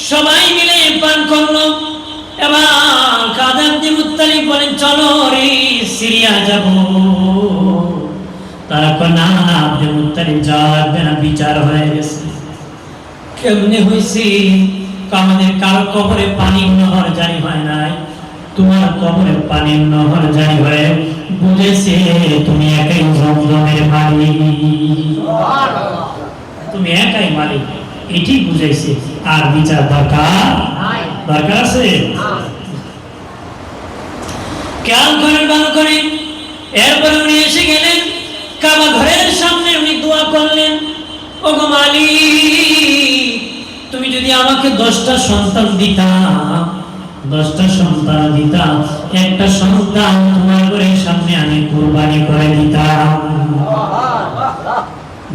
সবাই মিলে পান করলো। এবার খাজা আব্দুল মুত্তালিব বলেন চলো রে সিরিয়া যাব। তারা কয় না না আব্দুল মুত্তালিব যাবে না, বিচার হয়ে গেছে। কেমনে হয়েছে? আমাদের কারো কবরে পানির নহর জারি হয় নাই, তোমার কবরে পানির নহর জারি হয়ে বুঝেছে তুমি একাই জমজমের মালিক, তুমি একাই মালিক, এটি বুঝাইছে। আর বিচার দরকার দরকার আছে? খেয়াল করেন ভালো করে। এরপরে উনি এসে গেলেন কাবা ঘরের সামনে, উনি দোয়া করলেন ওগো মালিক তুমি যদি আমাকে 10টা সন্তান দিতা, 10টা সন্তান দিতা, একটা সন্তান তোমার ঘরের সামনে আমি কুরবানি করে দিতাম।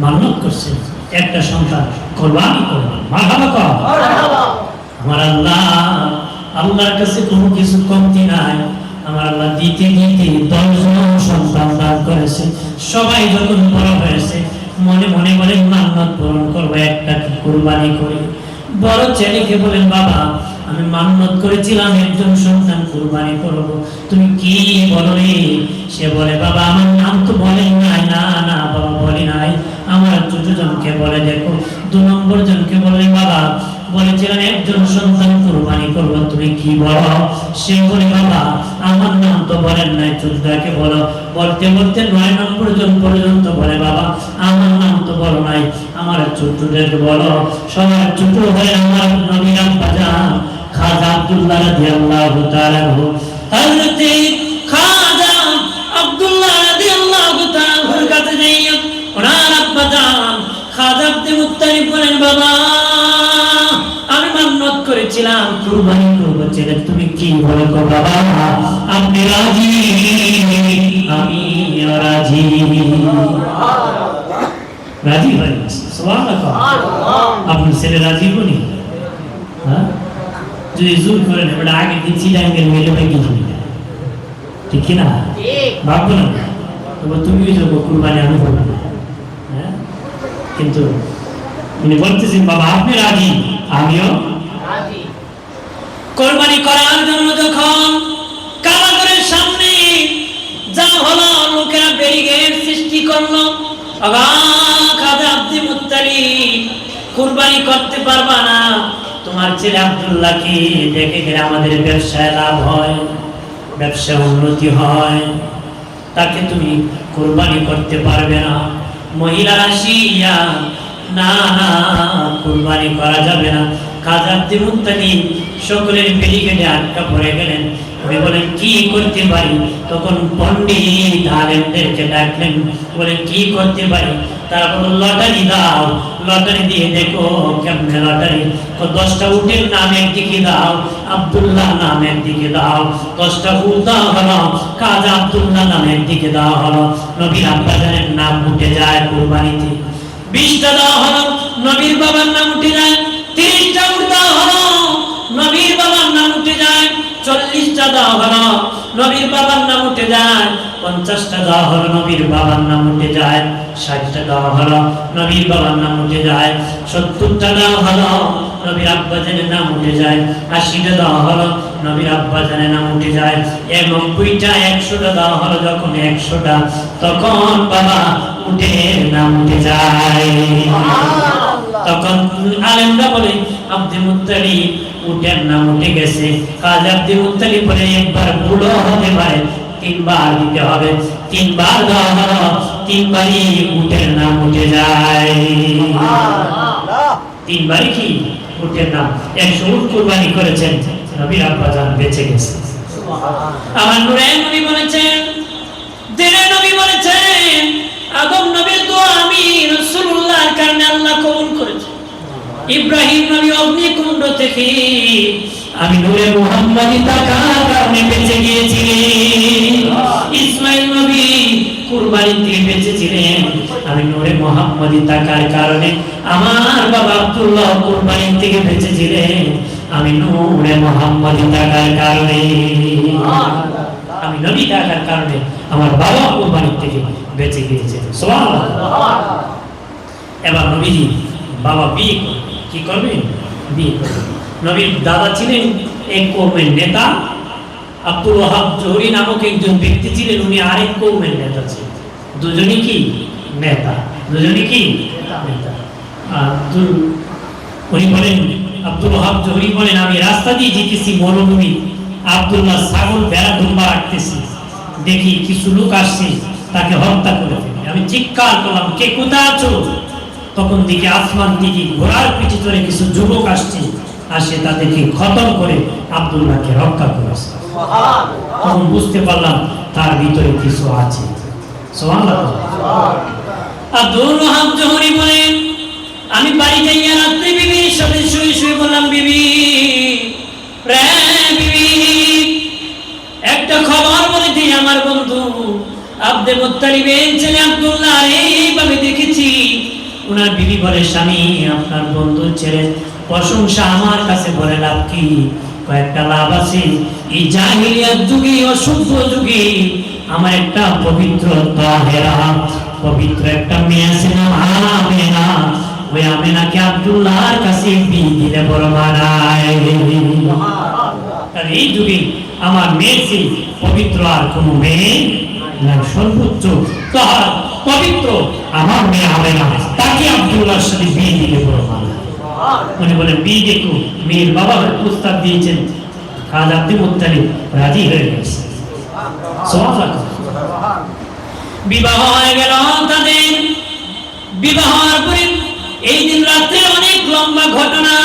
মান্নত করছে একটা সন্তান কুরবানি করব। মারহাবা কর। আমার আল্লাহ, আল্লাহর কাছে কোনো কিছু কমতি নাই। আমার আল্লাহ দিতে দিতে 10 জন সন্তান দান করেছে। সবাই যখন বড় হয়েছে মনে মনে বলেন মান্নত পূরণ করবো, একটা কুরবানি করে। বড় ছেলেকে বলেন বাবা আমি মান্নত করেছিলাম একজন সন্তান কুরবানি করব, তুমি কি বলো রে? সে বলে বাবা আমার নাম তো বলেন নাই। না না বাবা বলি নাই, আমার ছোট জনকে বলে দেখো। 2 নম্বর জনকে বললেন বাবা বলেছিলেন একজন সন্তান কুরবানি করব, তুমি কি বলো? সে বলে বাবা আমার নাম তো বলেন নাই, ছোটটাকে বলো। বলতে বলতে 9 নম্বর জন পর্যন্ত বলে বাবা আমার নাম তো বলো নাই, আমার ছোটটাকে বলো। সবার ছোট হয়ে আমার নবীর আব্বা জান খাজা আব্দুল্লাহ রাদিয়াল্লাহু তাআলা আনহু, হযরত খাজা আব্দুল্লাহ রাদিয়াল্লাহু তাআলা আনহুর কাছে যাইয়া ওনার আব্বা জান খাজা আব্দুল মুত্তালিব বলেন বাবা আমি মান্নত করেছিলাম কুরবানি করব, ছেলে তুমি কি বলো গো বাবা? আপনি রাজি? আমি রাজি। রাজি হয়ে গেছে। সুবহানাল্লাহ। আপনার ছেলে রাজি বলি? হ্যাঁ, যদি জোর করেন ওটা আগে দিন চিটাঙ্গের মেলে হয়ে গেছিল, ঠিক কিনা? ভাববো না তবে তুমিও যাবো কুরবানি, আমি বলবো না। হ্যাঁ, কিন্তু উনি বলতেছেন বাবা আপনি রাজি? আমিও রাজি। কুরবানি করার জন্য যখন কাবাগরের সামনে যা হলো, লোকেরা ব্যারিকেড সৃষ্টি করলো। খাজা আব্দুল মুত্তালিব কুরবানি করতে পারবা না, তোমার ছেলে আব্দুল্লাহকে দেখে গেলে আমাদের ব্যবসায় লাভ হয়, ব্যবসায় উন্নতি হয়, তাকে তুমি কুরবানি করতে পারবে না। মহিলা আসিয়া, না না কুরবানি করা যাবে না। খাজা আব্দুল মুত্তালিব সকলের ব্যারিকেডে আটকা পড়ে গেলেন। উনি বলেন কি করতে পারি? তখন পণ্ডিত আলেমদেরকে ডাকলেন, বলেন কি করতে পারি? তারা বলল লটারি দাও, লটারি দিয়ে দেখো কেমনে লটারি। 10টা উটের নাম একদিকে দাও, আব্দুল্লাহ নাম একদিকে দাও। 10টা উট দেওয়া হলো, খাজা আব্দুল্লাহ নাম একদিকে দেওয়া হলো। নবীর আব্বাজানের নাম উঠে যায় কুরবানিতে। 20টা দেওয়া হলো, নবীর বাবার নাম উঠে যায়। 30টা উট দেওয়া হলো, নবীর বাবার নাম উঠে যায়। 40টা দেওয়া হলো, নবীর বাবার নাম উঠে যায়। 50টা দেওয়া হলো, নবীর বাবার নাম উঠে যায়। 60টা দেওয়া হলো, নবীর বাবার নাম উঠে যায়। 70টা দেওয়া হলো, নবীর আব্বাজানের নাম উঠে যায়। 80টা দেওয়া হলো, নবীর আব্বাজানের নাম উঠে যায়। 90টা 100টা দেওয়া হলো, যখন 100টা, তখন বাবা উঠে নাম উঠে যায়। তখন আলেমরা বলে আব্দুল মুত্তালিব উটের নাম উঠে গেছে। খাজা আব্দুল মুত্তালিব বলে একবার ভুলও হতে পারে, 3বার দিতে হবে। 3বার দেওয়া হলো, 3বারই উটের নাম উঠে যায়। 3বারই কি উটের নাম। 100 উট কুরবানি করেছেন, নবীর আব্বাজান বেঁচে গেছে। আমার নূরে নবী বলেছেন, দিনে নবী বলেছেন, আদম নবীর দোয়া আমি রাসূলুল্লাহর কারণে আল্লাহ কবুল করেছে। ইব্রাহিম নবী অগ্নিকুণ্ড থেকে আমি নূরে মুহাম্মাদি তাকার কারণে বেঁচে গিয়েছিলেন। ইসমাইল নবী কুরবানি থেকে বেঁচেছিলেন, আমি নূরে মুহাম্মাদি তাকার কারণে। আমার বাবা আব্দুল্লাহ কুরবানি থেকে বেঁচেছিলেন, আমি নূরে মুহাম্মাদি তাকার কারণে। আমি নবী তাকার কারণে আমার বাবা কুরবানি থেকে বেঁচে গিয়েছেন। সুবহানাল্লাহ। এবার নবীজি বাবা বিয়ে করবেন, কি করবেন? বিয়ে করবেন। নবীর দাদা ছিলেন এক কওমের নেতা, আব্দুল ওয়াহাব জোহরি নামক একজন ব্যক্তি ছিলেন, উনি আরেক কওমের নেতা ছিলেন। দুজনই কি নেতা, দুজনই কি নেতা। উনি বলেন, আব্দুল ওয়াহাব জোহরি বলেন, আমি রাস্তা দিয়ে যেতেছি মরুভূমি, আব্দুল্লাহ ছাগল ভেড়া দুম্বা রাখতেছি, দেখি কিছু লোক আসছে, তাকে হত্যা করে ফেলি। আমি চিৎকার করলাম, কে কোথায় আছো? তখন দিকে আসমান থেকে ঘোড়ার পিঠে চড়ে কিছু যুবক আসছে, আসে তাদেরকে খতম করে আব্দুল্লাহকে রক্ষা করেছে। তখন বুঝতে পারলাম তার ভিতরে কিছু আছে। সুবহানাল্লাহ। আব্দুল ওয়াহাব জোহরি বলেন, আমি বাড়ি যাইয়া রাত্রে বিবির সাথে শুয়ে শুয়ে বললাম, বিবি রে বিবি, একটা খবর বলে দিই, আমার বন্ধু আব্দুল মুত্তালিবের ছেলে আব্দুল্লাহ এইভাবে দেখেছি। ওনার বিবি বলে, স্বামী আপনার বন্ধুর ছেলে প্রশংসা আমার কাছে বলে লাভ কি? কয়েকটা লাভ আছে। এই জাহিলিয়াত যুগে, অসভ্য যুগে আমার একটা পবিত্র তাহেরা, পবিত্র একটা মেয়ে আছে না আমেনা, ওই আমেনাকে আব্দুল্লাহর কাছে বিয়ে দিলে বড় মানায়। আর এই যুগে আমার মেয়ের চেয়ে পবিত্র আর কোনো মেয়ে না, সর্বোচ্চ তাহার পবিত্র আমার মেয়ে আমেনা, তাকে আব্দুল্লাহর সাথে বিয়ে দিলে বড় মানায়। উনি বলেন, বিয়ে দেখো। মেয়ের বাবা প্রস্তাব দিয়েছেন, খাজা আব্দুল মুত্তালিব রাজি হয়ে গেছে। সুবহানাল্লাহ। বিবাহ হয়ে গেল তাদের। বিবাহ হওয়ার পরে এই দিন রাত্রে অনেক লম্বা ঘটনা।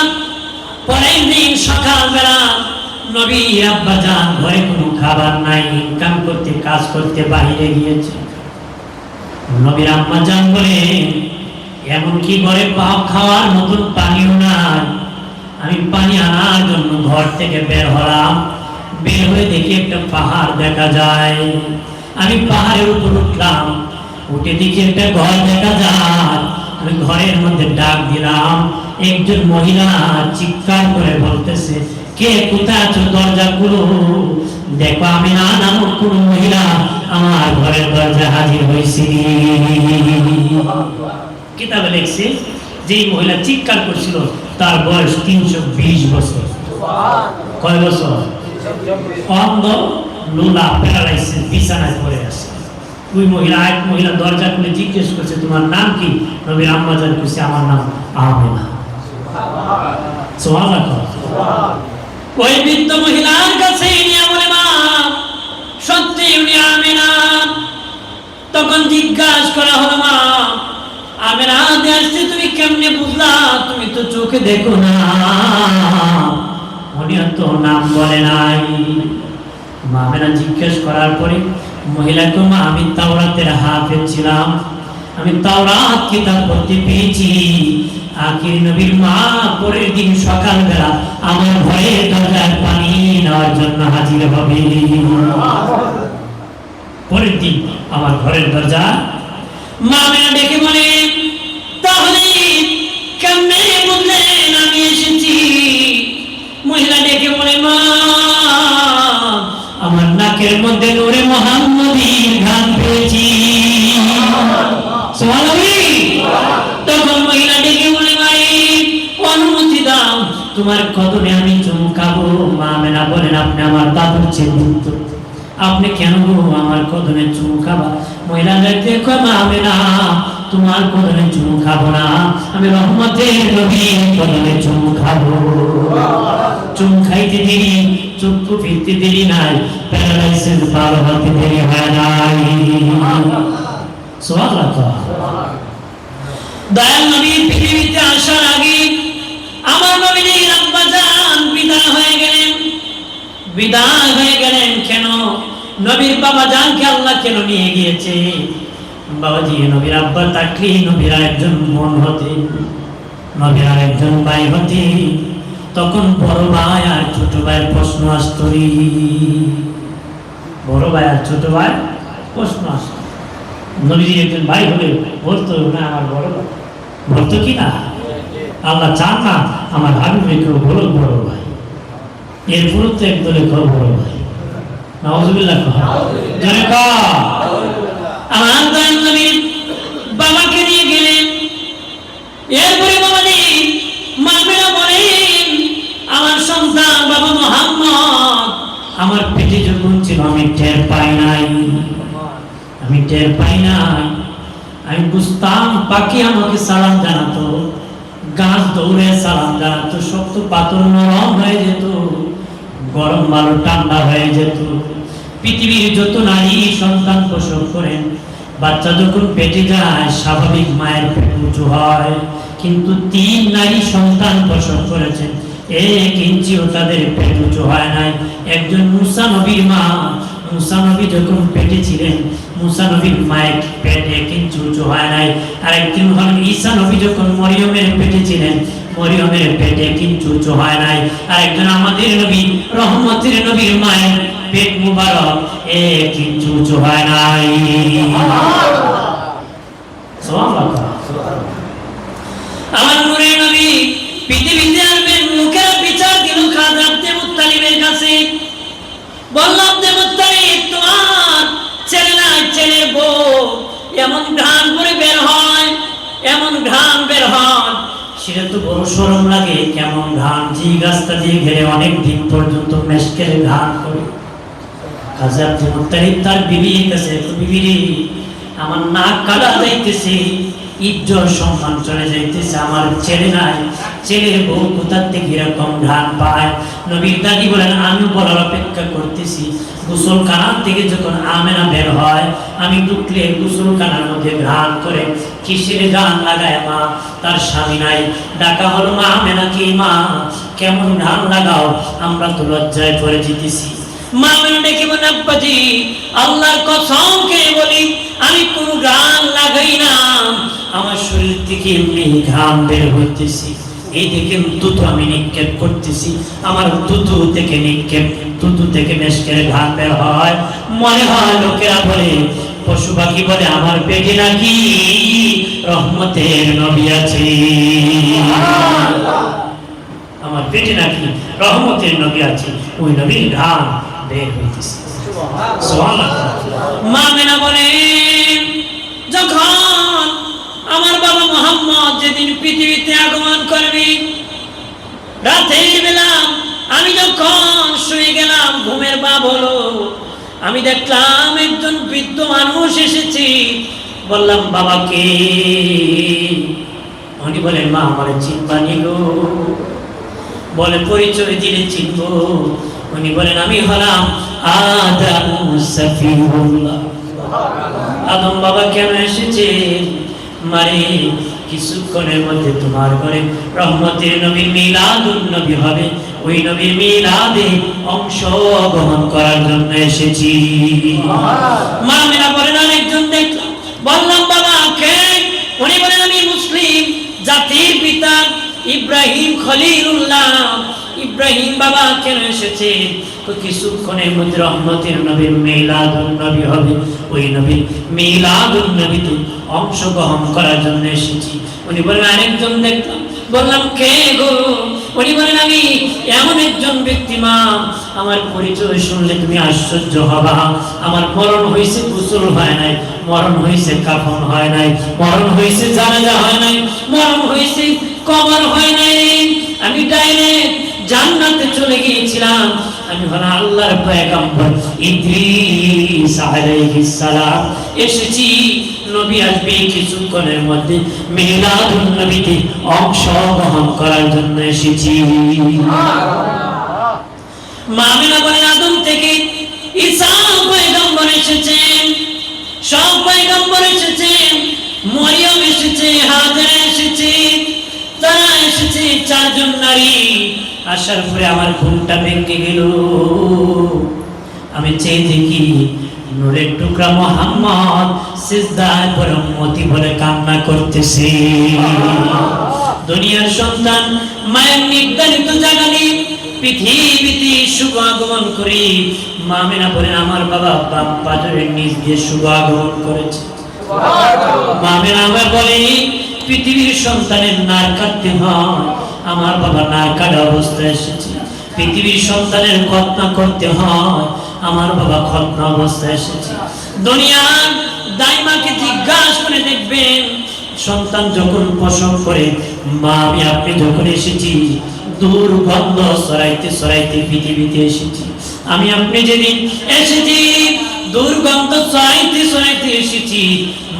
পরের দিন সকালবেলা নবী আব্বাজান ঘরে কোনো খাবার নাই, ইনকাম করতে কাজ করতে বাইরে গিয়েছে। নবীর আম্মাজান বলে, এমনকি ঘরে খাওয়ার মতন পানিও নাই। আমি পানি আনার জন্য ঘর থেকে বের হলাম। বের হয়ে দেখি একটা পাহাড় দেখা যায়। আমি পাহাড়ের উপর উঠলাম, উঠে দেখি একটা ঘর দেখা যায়। আমি ঘরের মধ্যে ডাক দিলাম। একজন মহিলা চিৎকার করে বলতেছে, কে কোথায় আছো? দরজা খুলো। দেখো আমি নামক কোন মহিলা আমার ঘরের দরজা হাজির হয়েছে। কিতাবে লেখছে যে মহিলা চিৎকার করছিল তার বয়স 320 বছর। কয় বছর? অন্ধ, লোলা, প্যারালাইসিস, বিছানায় পড়ে আছে। ওই মহিলা, এক মহিলা দরজা খুলে জিজ্ঞেস করছে, তোমার নাম কি? নবীর আম্মাজান কইছে, আমার নাম আমেনা। সুবহানাল্লাহ। ওই বৃদ্ধ মহিলার কাছে নিয়ে বলে, মা সত্যি উনি আমেনা? তখন জিজ্ঞাসা করা হলো, মা কেমনে বুঝলা? তুমি তো চোখে দেখো না। উনি তো নাম বলে নাই। মা আমেনা জিজ্ঞেস করার পরে মহিলাকে, মা আমি তাওরাতের হাফেজ ছিলাম, আমি তাওরাত কিতাব পড়তে পেয়েছি। আখির নবীর মা পরের দিন সকালবেলা আমার ঘরের দরজায় পানি নেওয়ার জন্য হাজির হবে। পরের দিন আমার ঘরের দরজা মা আমেনা ডেকে বলে, তাহলে কেমনে বললেন আমি এসেছি? মহিলা ডেকে বলে, মা আমার নাকের মধ্যে নূরে মুহাম্মদীর ঘ্রাণ পেয়েছি। তখন মহিলা ডেকে বলে, ভাই অনুমতি দাও, তোমার কদমে আমি চুমকাবো। মা আমেনা বলেন, আপনি আমার দাদুর চেয়ে, আপনি কেন আমার কদমে চুমু খাবা? মহিলা দেখো, মা আমেনা তোমার কদমে চুমু খাবো না, আমি রহমতের নবীর কদমে চুমু খাবো। চুমু খাইতে দেরি, চক্ষু ফিরতে দেরি নাই, প্যারালাইসিস ভালো হতে দেরি হয় নাই। সুবহানাল্লাহ। দয়াল নবী পৃথিবীতে আসার আগে আমার নবীর আব্বা জান বিদায় হয়ে গেলেন। বিদায় হয়ে গেলেন কেন? নবীর বাবা জানকে আল্লাহ কেন নিয়ে গিয়েছে? বাবাজি, নবীর আব্বা তাকলি নবীর একজন বোন হতে, নবীর একজন ভাই হতে, তখন বড় ভাই আর ছোট ভাইয়ের প্রশ্ন আসত। বড় ভাই আর ছোট ভাই প্রশ্ন আসত। নবীর একজন ভাই হলে বলতো না আমার বড় ভাই, বলতো কি না? আল্লাহ চান না আমার হাবিবে কেউ বড় বড় ভাই, এরপর তো একদলে কেউ বড় ভাই। নাউজুবিল্লাহ। আমার দয়াল নবীর বাবাকে নিয়ে গেলেন। এরপরে বাবাজি মা আমেনা বলেন, আমার সন্তান বাবা মুহাম্মদ আমার পেটে যখন ছিল আমি টের পাই নাই, আমি টের পাই নাই। আমি বুঝতাম পাখি আমাকে সালাম জানাতো, গাছ দৌড়ে সালাম জানাতো, শক্ত পাথর নরম হয়ে যেত, গরম বালু ঠান্ডা হয়ে যেত। পৃথিবীর যত নারী সন্তান প্রসব করেন, বাচ্চা যখন পেটে যায় স্বাভাবিক মায়ের পেট উঁচু হয়, কিন্তু 3 নারী সন্তান প্রসব করেছেন, 1 ইঞ্চিও তাদের পেট উঁচু হয় নাই। একজন মুসা নবীর মা, মুসা নবী যখন পেটে ছিলেন, মুসা নবীর মায়ের পেট 1 ইঞ্চি উঁচু হয় নাই। আরেকজন হলেন ঈসা নবী, যখন মরিয়মের পেটে ছিলেন, মরিয়মের পেট 1 ইঞ্চি উঁচু হয় নাই। আরেকজন আমাদের নবী রহমতের নবীর মায়ের পেট মুবারক 1 ইঞ্চি উঁচু হয় নাই। আমার নূরের নবী পৃথিবীতে আসবেন, মুখের বিচার দিল খাজা আব্দে মুত্তালিবের কাছে। বলল, আব্দে মুত্তালিব তোমার ছেলে না ছেলের বউ এমন ঘ্রাণ করে বের হয়, এমন ঘ্রাণ বের হয়, সেটা তো বড় শরম লাগে। কেমন ঘ্রাণ? জি গাছটা দিয়ে ঘেরে অনেক দিন পর্যন্ত মেশকের ঘ্রাণ করে। খাজা আব্দে মুত্তালিব তার বিবির কাছে, বিবি আমার নাক কাটা যাইতেছে, ইজ্জত সম্মান চলে যাইতেছে, আমার ছেলে নাই, ছেলের বউ কোথার থেকে এরকম ঘ্রাণ পায়? নবীর দাদি বলেন, আমি বলার অপেক্ষা করতেছি। গোসলখানার থেকে যখন আমেনা বের হয়, আমি ঢুকলে গোসলখানার মধ্যে ঘ্রাণ করে। কিসের ঘ্রাণ লাগায় মা? তার স্বামী নাই, ডাকা হলো, মা আমেনা কি মা কেমন ঘ্রাণ লাগাও? আমরা তো লজ্জায় পড়ে যেতেছি। মা আমেনা ডেকে বলেন, আব্বাজি আল্লাহর কসম খেয়ে বলি আমি কোনো ঘ্রাণ লাগাই না, আমার শরীর থেকে এমনি ঘাম বের হইতেছি। এই থেকে দুধ আমি নিক্ষেপ করতেছি, আমার দুধু থেকে নিক্ষেপ, দুধু থেকে মেশকের ঘাম বের হয়। মনে হয় লোকেরা বলে, পশু পাখি বলে আমার পেটে নাকি রহমতের নবী আছে, আমার পেটে নাকি রহমতের নবী আছে, ওই নবীর ঘাম বের হইতেছে। মা আমেনা বলেন, যখন আমার বাবা মুহাম্মদ যেদিন পৃথিবীতে আগমন করবে, রাতের বেলা আমি যখন শুয়ে গেলাম, ঘুমের ভাব হলো, আমি দেখলাম একজন বৃদ্ধ মানুষ এসেছি। বললাম, বাবাকে? উনি বলেন, মা আমার চিনবানি গো। বলে, পরিচয় দিলে চিনব। উনি বলেন, আমি হলাম আদম সফিউল্লাহ। আদম বাবা কেন এসেছে? মারে কিছুক্ষণের মধ্যে তোমার ঘরে রহমতের নবীর মিলাদুন নবী হবে, ওই নবীর মিলাদে অংশগ্রহণ করার জন্য এসেছি। মা মেরা বলেন আরেকজন দেখলাম, বললাম বাবা কে? উনি বলেন আমি মুসলিম জাতির পিতা ইব্রাহিম খলিলুল্লাহ। ইব্রাহিম বাবা কেন এসেছে? তো কিছুক্ষণের মধ্যে রহমতের নবীর মিলাদুন নবী হবে, ওই নবীর মিলাদুন নবীতে অংশগ্রহণ করার জন্য এসেছি। উনি বলেন আরেকজন দেখলাম, বললাম কে গো? উনি বলেন আমি এমন একজন ব্যক্তি মা, আমার পরিচয় শুনলে তুমি আশ্চর্য হবা। আমার মরণ হয়েছে, গোসল হয় নাই, মরণ হয়েছে কাফন হয় নাই, মরণ হয়েছে জানাজা হয় নাই, মরণ হয়েছে কবর হয় নাই। আমি ডাইরেক্ট জান্নাতে চলে গিয়েছিলাম। আমি হলাম আল্লাহর পয়গম্বর ইদ্রিস আলাইহিস সালাম। এসেছি, নবী আসবে কিছুক্ষণের মধ্যে, মিলাদুন নবীতে অংশগ্রহণ করার জন্য এসেছি। মা আমিনা বলেন আদম থেকে ঈসা পয়গম্বর এসেছেন, সব পয়গম্বর এসেছেন, মরিয়ম এসেছে, হাজেরা এসেছে, তারা এসেছে চারজন নারী। আসার পরে আমার ঘুমটা ভেঙে গেল। আমি চেয়ে দেখি নূরের টুকরা মুহাম্মদ সিজদায় পড়ে উম্মতি বলে কান্না করতেছে। দুনিয়ার সন্তান মায়ের নির্ধারিত জায়গায় পৃথিবীতে শুভ আগমন করি। মা আমিনা বলেন আমার বাবা বাপ পাথরের নিচ দিয়ে শুভ আগমন করেছে। মা আমিনা আমায় বলে পৃথিবীর সন্তানের নার কাটতে হয়, আমার বাবা নার কাটা অবস্থায় এসেছে। পৃথিবীর সন্তানের খতনা করতে হয়, আমার বাবা খতনা অবস্থায় এসেছে। দুনিয়ার দাইমাকে জিজ্ঞাসা করে দেখবেন, সন্তান যখন প্রসব করে, মা আমি আপনি যখন এসেছি দুর্গন্ধ ছড়াইতে ছড়াইতে পৃথিবীতে এসেছি। আমি আপনি যেদিন এসেছি দুর্গন্ধ ছড়াইতে ছড়াইতে এসেছি।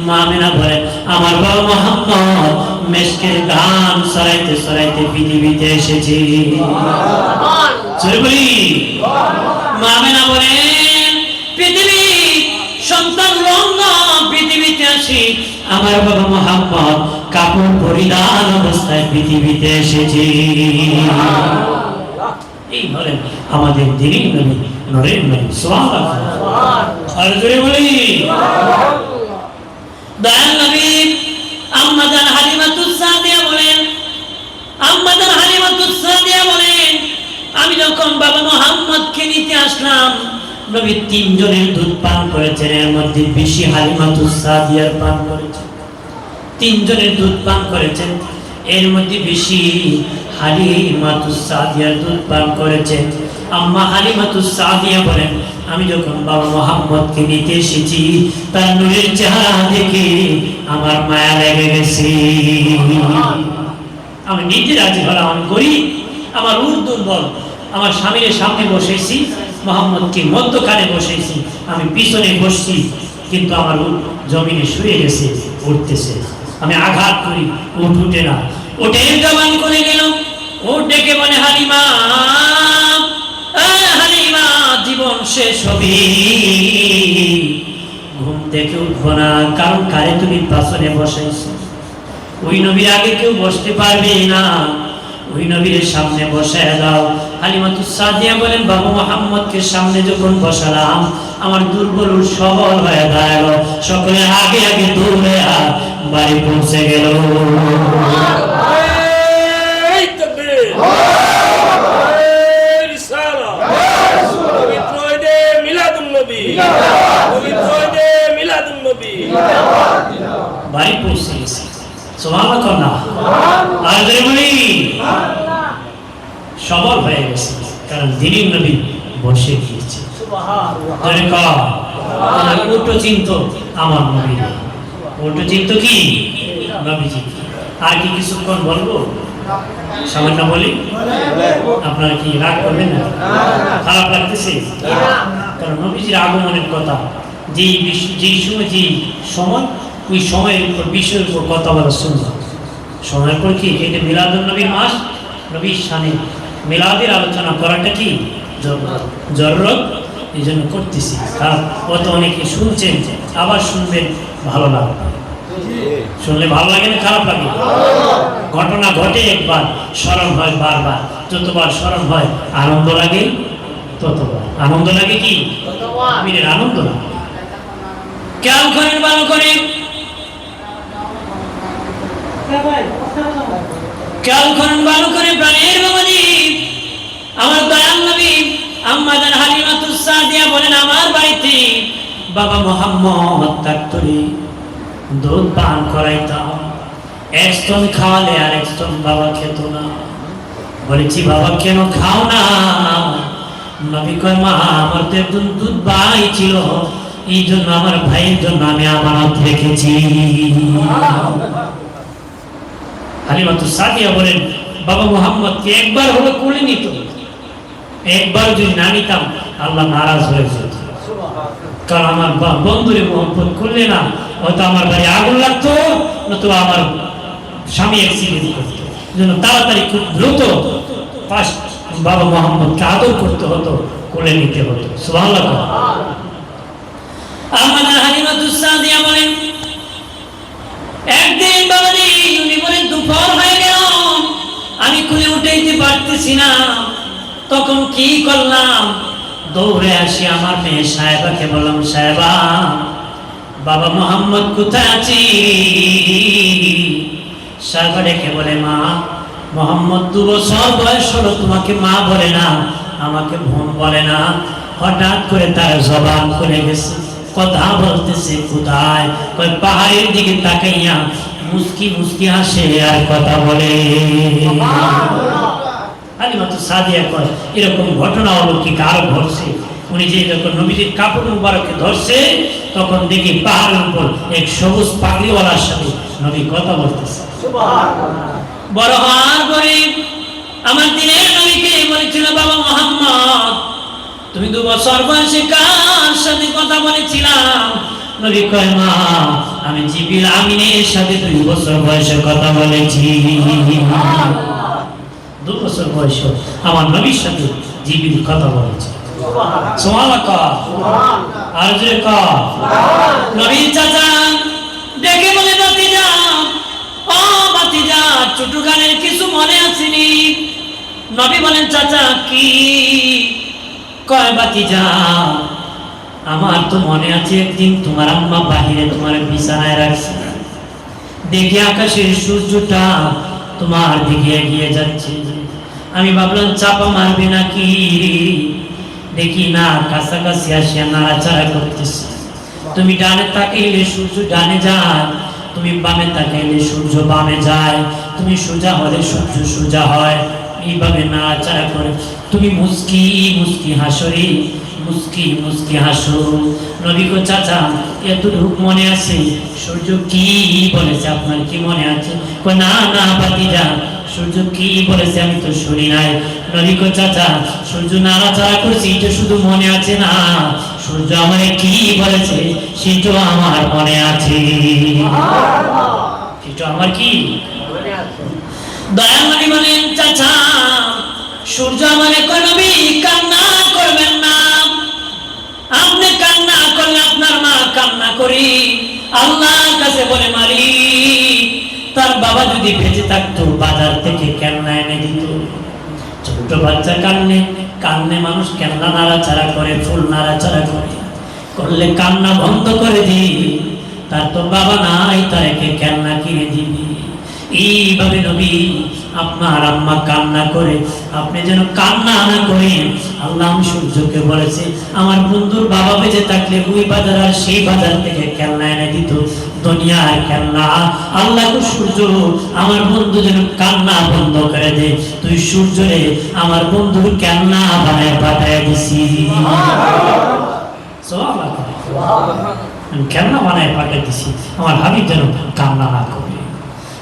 মা আমিনা বলেন আমার বাবা মুহাম্মদ মেশকের গান ছড়াইতে ছড়াইতে পৃথিবীতে এসেছি। মা আমিনা বলেন পৃথিবীর সন্তান লঙ্গ পৃথিবীতে আসি, আমার বাবা মুহাম্মদ কাপড় পরিধান অবস্থায় পৃথিবীতে এসেছে। এই হলেন আমাদের দিনের নবী, নূরের নবী। সুবহানাল্লাহ। আর জোরে বলি দয়াল নবী আম্মা জান হালিমাতুস সাদিয়া বলেন, আম্মা জান হালিমাতুস সাদিয়া বলেন আমি যখন বাবা মুহাম্মদকে নিতে আসলাম, নবী তিনজনের দুধ পান করেছেন, এর মধ্যে বেশি হালিমাতুস সাদিয়ার পান করেছেন। তিনজনের দুধ পান করেছেন, এর মধ্যে বেশি হালিমাতুস সাদিয়ার দুধ পান করেছেন। আম্মা হালিমাতুস সাদিয়া বলেন আমি যখন বাবা মুহাম্মদকে নিতে এসেছি, তার নূরের চেহারা দেখে আমার মায়া লেগে গেছে। আমি নিজে রাজি হলাম, আমি করি আমার উট দুর্বল, আমার স্বামীর সামনে বসেছি, মুহাম্মদকে মধ্যখানে বসেছি, আমি পিছনে বসছি, কিন্তু আমার উট জমিনে শুয়ে গেছে, উঠতেছে। আমি আঘাত করি, উট উঠে না। উঠে জবান করে গেল, উট ডেকে বলে হালিমা, হালিমা জীবন শেষ হবে, ঘুম থেকে উঠবো না, কারণ কারে তুমি পাশনে বসাইছো। ওই নবীর আগে কেউ বসতে পারবে না, ওই নবীর সামনে বসায় দাও। হালিমাতুস সাদিয়া বলেন বাবা মুহাম্মদকে সামনে যখন বসালাম, আমার দুর্বল সবল হয়ে দাঁড়ালো, সকলের আগে আগে দৌড়ে বাড়ি পৌঁছে গেল। বাড়ি পৌঁছে গেছে। সুবহানাল্লাহ। আর যদি বলি সবল হয়ে গেছে, কারণ দিনের নবী বসে গিয়েছে। উল্টো চিন্ত আমার নবী, উল্টো চিন্ত কি নবীজি। আর কি কিছুক্ষণ বলবো? সামান্য বলি, আপনারা কি রাগ করবেন না? খারাপ লাগতেছে? কারণ নবীজির আগমনের কথা যেই সময় ওই সময়ের উপর বিষয়ের উপর কথা বলা শুনলাম। সময়ের পর কি এটা মিলাদুন নবীর মাস, নবীর শানে মিলাদের আলোচনা করাটা কি জরুরত, এই জন্য করতেছি। কারণ অত অনেকে শুনছেন, আবার শুনবেন, ভালো লাগবে। শুনলে ভালো লাগে না খারাপ লাগে? ঘটনা ঘটে একবার, স্মরণ হয় বারবার। যতবার স্মরণ হয় আনন্দ লাগে ততবার। আনন্দ লাগে কি? আমিরের আনন্দ লাগে। খেয়াল করেন ভালো করে, খেয়াল করেন ভালো করে প্রাণের বাবাজি। আমার দয়াল নবী আম্মাজান হালিমাতুস সাদিয়া বলেন, আমার বাড়িতে বাবা মোহাম্মদ তাকতরি দুধ পান করাইতাম। এক স্তন খাওয়ালে আর এক স্তন বাবা খেত না। বলেছি বাবা কেন খাও না? নবী কয়, মা আমার তো একজন দুধ ভাই ছিল, এই জন্য আমার ভাইয়ের জন্য আমি আমানত রেখেছি। হালিমাতুস সাদিয়া বলেন, বাবা মোহাম্মদকে একবার হলো কোলে নিত, একবার যদি না নিতাম আল্লাহ নারাজ হয়ে যেত। কারণ আমার বন্ধুরে মোহাম্মদ করলে না, হয়তো আমার বাড়ি আগুন লাগতো, নতুবা আমার স্বামী অ্যাক্সিডেন্ট করতো। জন্য তাড়াতাড়ি খুব দ্রুত বাবা মোহাম্মদকে আদর করতে হতো, কোলে নিতে হতো। সুবহানাল্লাহ। আমাদের হালিমাতুস সাদিয়া বলেন, একদিন বাবাজি উনি বলেন দুপুর হয়ে গেল, আমি কোলে উঠাইতে পারতেছি না। তখন কি করলাম? দৌড়ে আসি আমার মেয়ে সাহেবাকে বললাম, সাহেবা বাবা মোহাম্মদ কোথায় আছি? সাহেবা ডেকে বলে, মা মোহাম্মদ 2 বছর বয়স হলো, তোমাকে মা বলে না, আমাকে বোন বলে না। হঠাৎ করে তার জবান খুলে গেছে, কথা বলতেছে। কোথায়? কই পাহাড়ের দিকে তাকাইয়া মুস্কি মুস্কি হাসে আর কথা বলে। হালিমাতুস সাদিয়া কয়, এরকম ঘটনা অলৌকিক আরো ঘটছে। উনি যে যখন নবীজির কাপড় মুবারককে ধরছে, তখন দেখি পাহাড়ের উপর এক সবুজ পাগড়িওয়ালার সাথে নবী কথা বলতেছে। বড় হওয়ার পরে আমার দিনের নবীকে বলেছিল, বাবা মোহাম্মদ তুমি 2 বছর বয়সে কার সাথে কথা বলেছিলাম? নবী কয়, মা আমি জিবরিল আমিনের সাথে 2 বছর বয়সে কথা বলেছি। 2 বছর বয়স আমার নবীর সাথে জিবরিল কথা বলেছে। সুবহানাল্লাহ। আর যে নবী চাচা ডেকে বলে, বাতিজা ও বাতিজা, ছোট গানের কিছু মনে আসেনি? নবী বলেন, চাচা কি? কয়, বাতিজা আমার তো মনে আছে একদিন তোমার আম্মা বাহিরে তোমার বিছানায় রাখছে, দেখি আকাশের সূর্যটা তোমার দিকে এগিয়ে যাচ্ছে। আমি ভাবলাম চাপা মারবে নাকি, দেখি না কাছাকাছি আসিয়া নাড়াচাড়া করতেছে। তুমি ডানে তাকাইলে সূর্য ডানে যায়, তুমি বামে তাকাইলে সূর্য বামে যায়, তুমি সোজা হলে সূর্য সোজা হয়। এইভাবে নাড়াচাড়া করে তুমি মুস্কি মুস্কি হাসরি, মুস্কি মুস্কি হাসো। নবী গো চাচা এতটুকু মনে আছে সূর্য কি বলেছে? আপনার কি মনে আছে? না না বাতিজা, সূর্য কি বলেছে আমি তো শুনি নাই। নবী গো চাচা সূর্য নাড়াচাড়া করছে এটা শুধু মনে আছে না, সূর্য আমারে কি বলেছে সেটা আমার মনে আছে। সেটা আমার কি মনে আছে? দয়াল নবী বলেন, চাচা সূর্য আমারে কয়, নবী কান্না করবেন না, আপনি কান্না করলে আপনার মা কান্না করি। আল্লাহর কাছে বলে, মালিক তার বাবা যদি বেঁচে থাকতো বাজার থেকে কেন্না এনে দিত। ছোট বাচ্চা কান্নে, কান্নে মানুষ কেন্না নাড়াচাড়া করে, ফুল নাড়াচাড়া করে, করলে কান্না বন্ধ করে দিই। তার তো বাবা নাই, তাকে কেন্না কিনে দিবি। এইভাবে নবী আপনার আম্মা কান্না করে, আপনি যেন কান্না না করেন। আল্লাহ সূর্যকে বলেছে, আমার বন্ধুর বাবা বেঁচে থাকলে ওই বাজার আর সেই বাজার থেকে কেন্না এনে দিত, দুনিয়ার কেন্না। আল্লাহ সূর্য আমার বন্ধু যেন কান্না বন্ধ করে দে, তুই সূর্যরে আমার বন্ধুর কেন্না বানায় পাঠায় দিছি। কেন্না বানায় পাঠিয়ে দিছি, আমার হাবিব যেন কান্না না করে।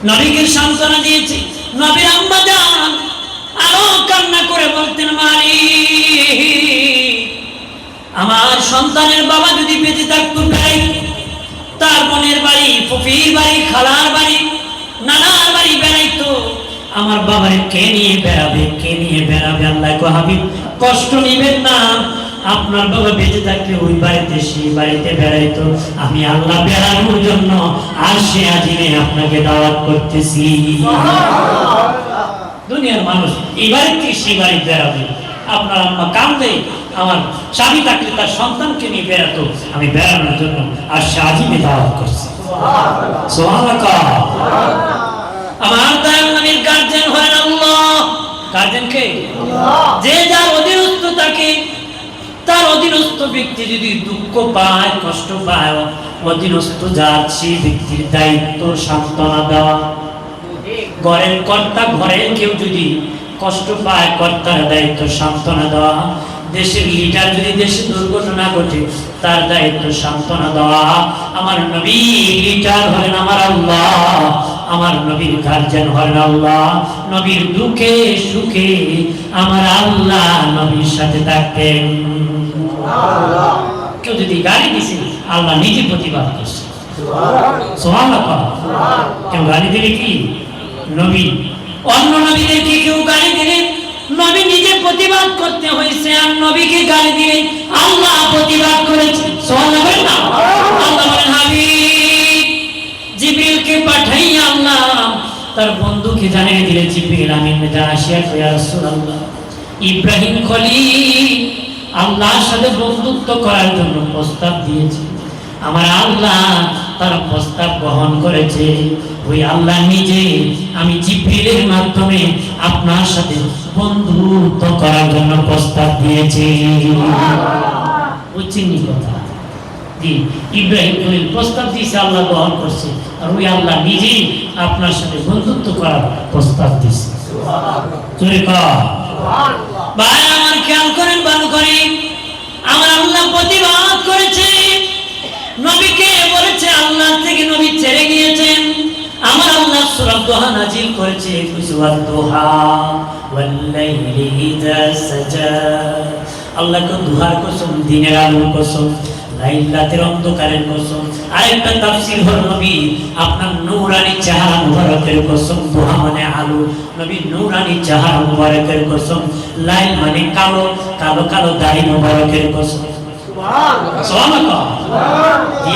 নবীকে সান্ত্বনা দিয়েছি। নবীর আম্মা জান আরো কান্না করে বলতেন, মালিক আমার সন্তানের বাবা যদি বেঁচে থাকতো, তার বোনের বাড়ি, ফুফির বাড়ি, খালার বাড়ি, নানার বাড়ি বেড়াইতো, আমার বাবারে কে নিয়ে বেড়াবে, কে নিয়ে বেড়াবে? আল্লাহ কো, হাবিব কষ্ট নিবেন না, আপনার বাবা বেঁচে থাকলে ওই বাড়িতে সেই বাড়িতে বেড়াইতো, আমি আল্লাহ বেড়ানোর জন্য আরশে আজিমে আপনাকে দাওয়াত করতেছি। দুনিয়ার মানুষ এই বাড়ি থেকে সেই বাড়ি বেড়াবে, আপনার আম্মা কান্দে, আমার স্বামী থাকলে তার সন্তানকে নিয়ে বেড়াতো, আমি বেড়ানোর জন্য আরশে আজিমে দাওয়াত করছি। সুবহানাল্লাহ। আমার দয়াল নবীর গার্জেন হয় আল্লাহ। গার্জেন কে? যে যার অধীনস্থ থাকে, তার অধীনস্থ ব্যক্তি যদি দুঃখ পায়, কষ্ট পায়, অধীনস্থ যার সেই ব্যক্তির দায়িত্ব সান্ত্বনা দেওয়া। ঘরের কর্তা, ঘরের কেউ যদি কষ্ট পায়, কর্তার দায়িত্ব সান্ত্বনা দেওয়া। দেশের লিডার যদি দেশে দুর্ঘটনা ঘটে, তার দায়িত্ব সান্ত্বনা দেওয়া। আমার নবী লিডার হলেন আমার আল্লাহ, আমার নবীর গার্জেন হলেন আল্লাহ। নবীর দুঃখে সুখে আমার আল্লাহ নবীর সাথে থাকতেন। কেউ যদি গালি দিছে, আল্লাহ নিজে প্রতিবাদ করছে। সুবহানাল্লাহ। কেউ গালি দিলে কি? নবী। অন্য নবীদেরকে কেউ গালি দিলে নবী নিজে প্রতিবাদ করতে হয়েছে, আর নবীকে গালি দিলে আল্লাহ প্রতিবাদ করেছে। সুবহানাল্লাহ। আল্লাহ বলেন, হাবিব জিবরিলকে পাঠাইয়া আল্লাহ তার বন্ধুকে জানিয়ে দিলে, জিবরিল আমি আসিয়া ইয়া রাসূলুল্লাহ, ইব্রাহিম খলিল আল্লাহর সাথে বন্ধুত্ব করার জন্য প্রস্তাব দিয়েছে। আমার আল্লাহ তার প্রস্তাব গ্রহণ করেছে। ওই আল্লাহ নিজে আমি জিবরিলের মাধ্যমে আপনার সাথে বন্ধুত্ব করার জন্য প্রস্তাব দিয়েছি। বুঝছেন নি কথা? ইব্রাহিম খলিল প্রস্তাব দিয়েছে, আল্লাহ গ্রহণ করছে, আর ওই আল্লাহ নিজেই আপনার সাথে বন্ধুত্ব করার প্রস্তাব দিয়েছে। ভাই আমার খেয়াল করেন, ভালো করেন, আমার আল্লাহ প্রতিবাদ করেছে, নবীকে বলেছে আল্লাহ থেকে নবী ছেড়ে গিয়েছেন। আমার আল্লাহ সূরা দোহা নাজিল করেছে, সূরা দোহা ওয়াল লাইলি ইযা সাজা। আল্লাহকে দুহার কসম, দিনের আলোর কসম, রাতের অন্ধকারের কসম। আরেকটা তাফসীর হল নবী আপনার নূরানি চেহারা মুবারকের কসম। দোহা মানে আলো, নবী নূরানি চেহারা মুবারকের কসম। লাইল মানে কালো, কালো কালো দাড়ি মুবারকের কসম। সুবহানাল্লাহ।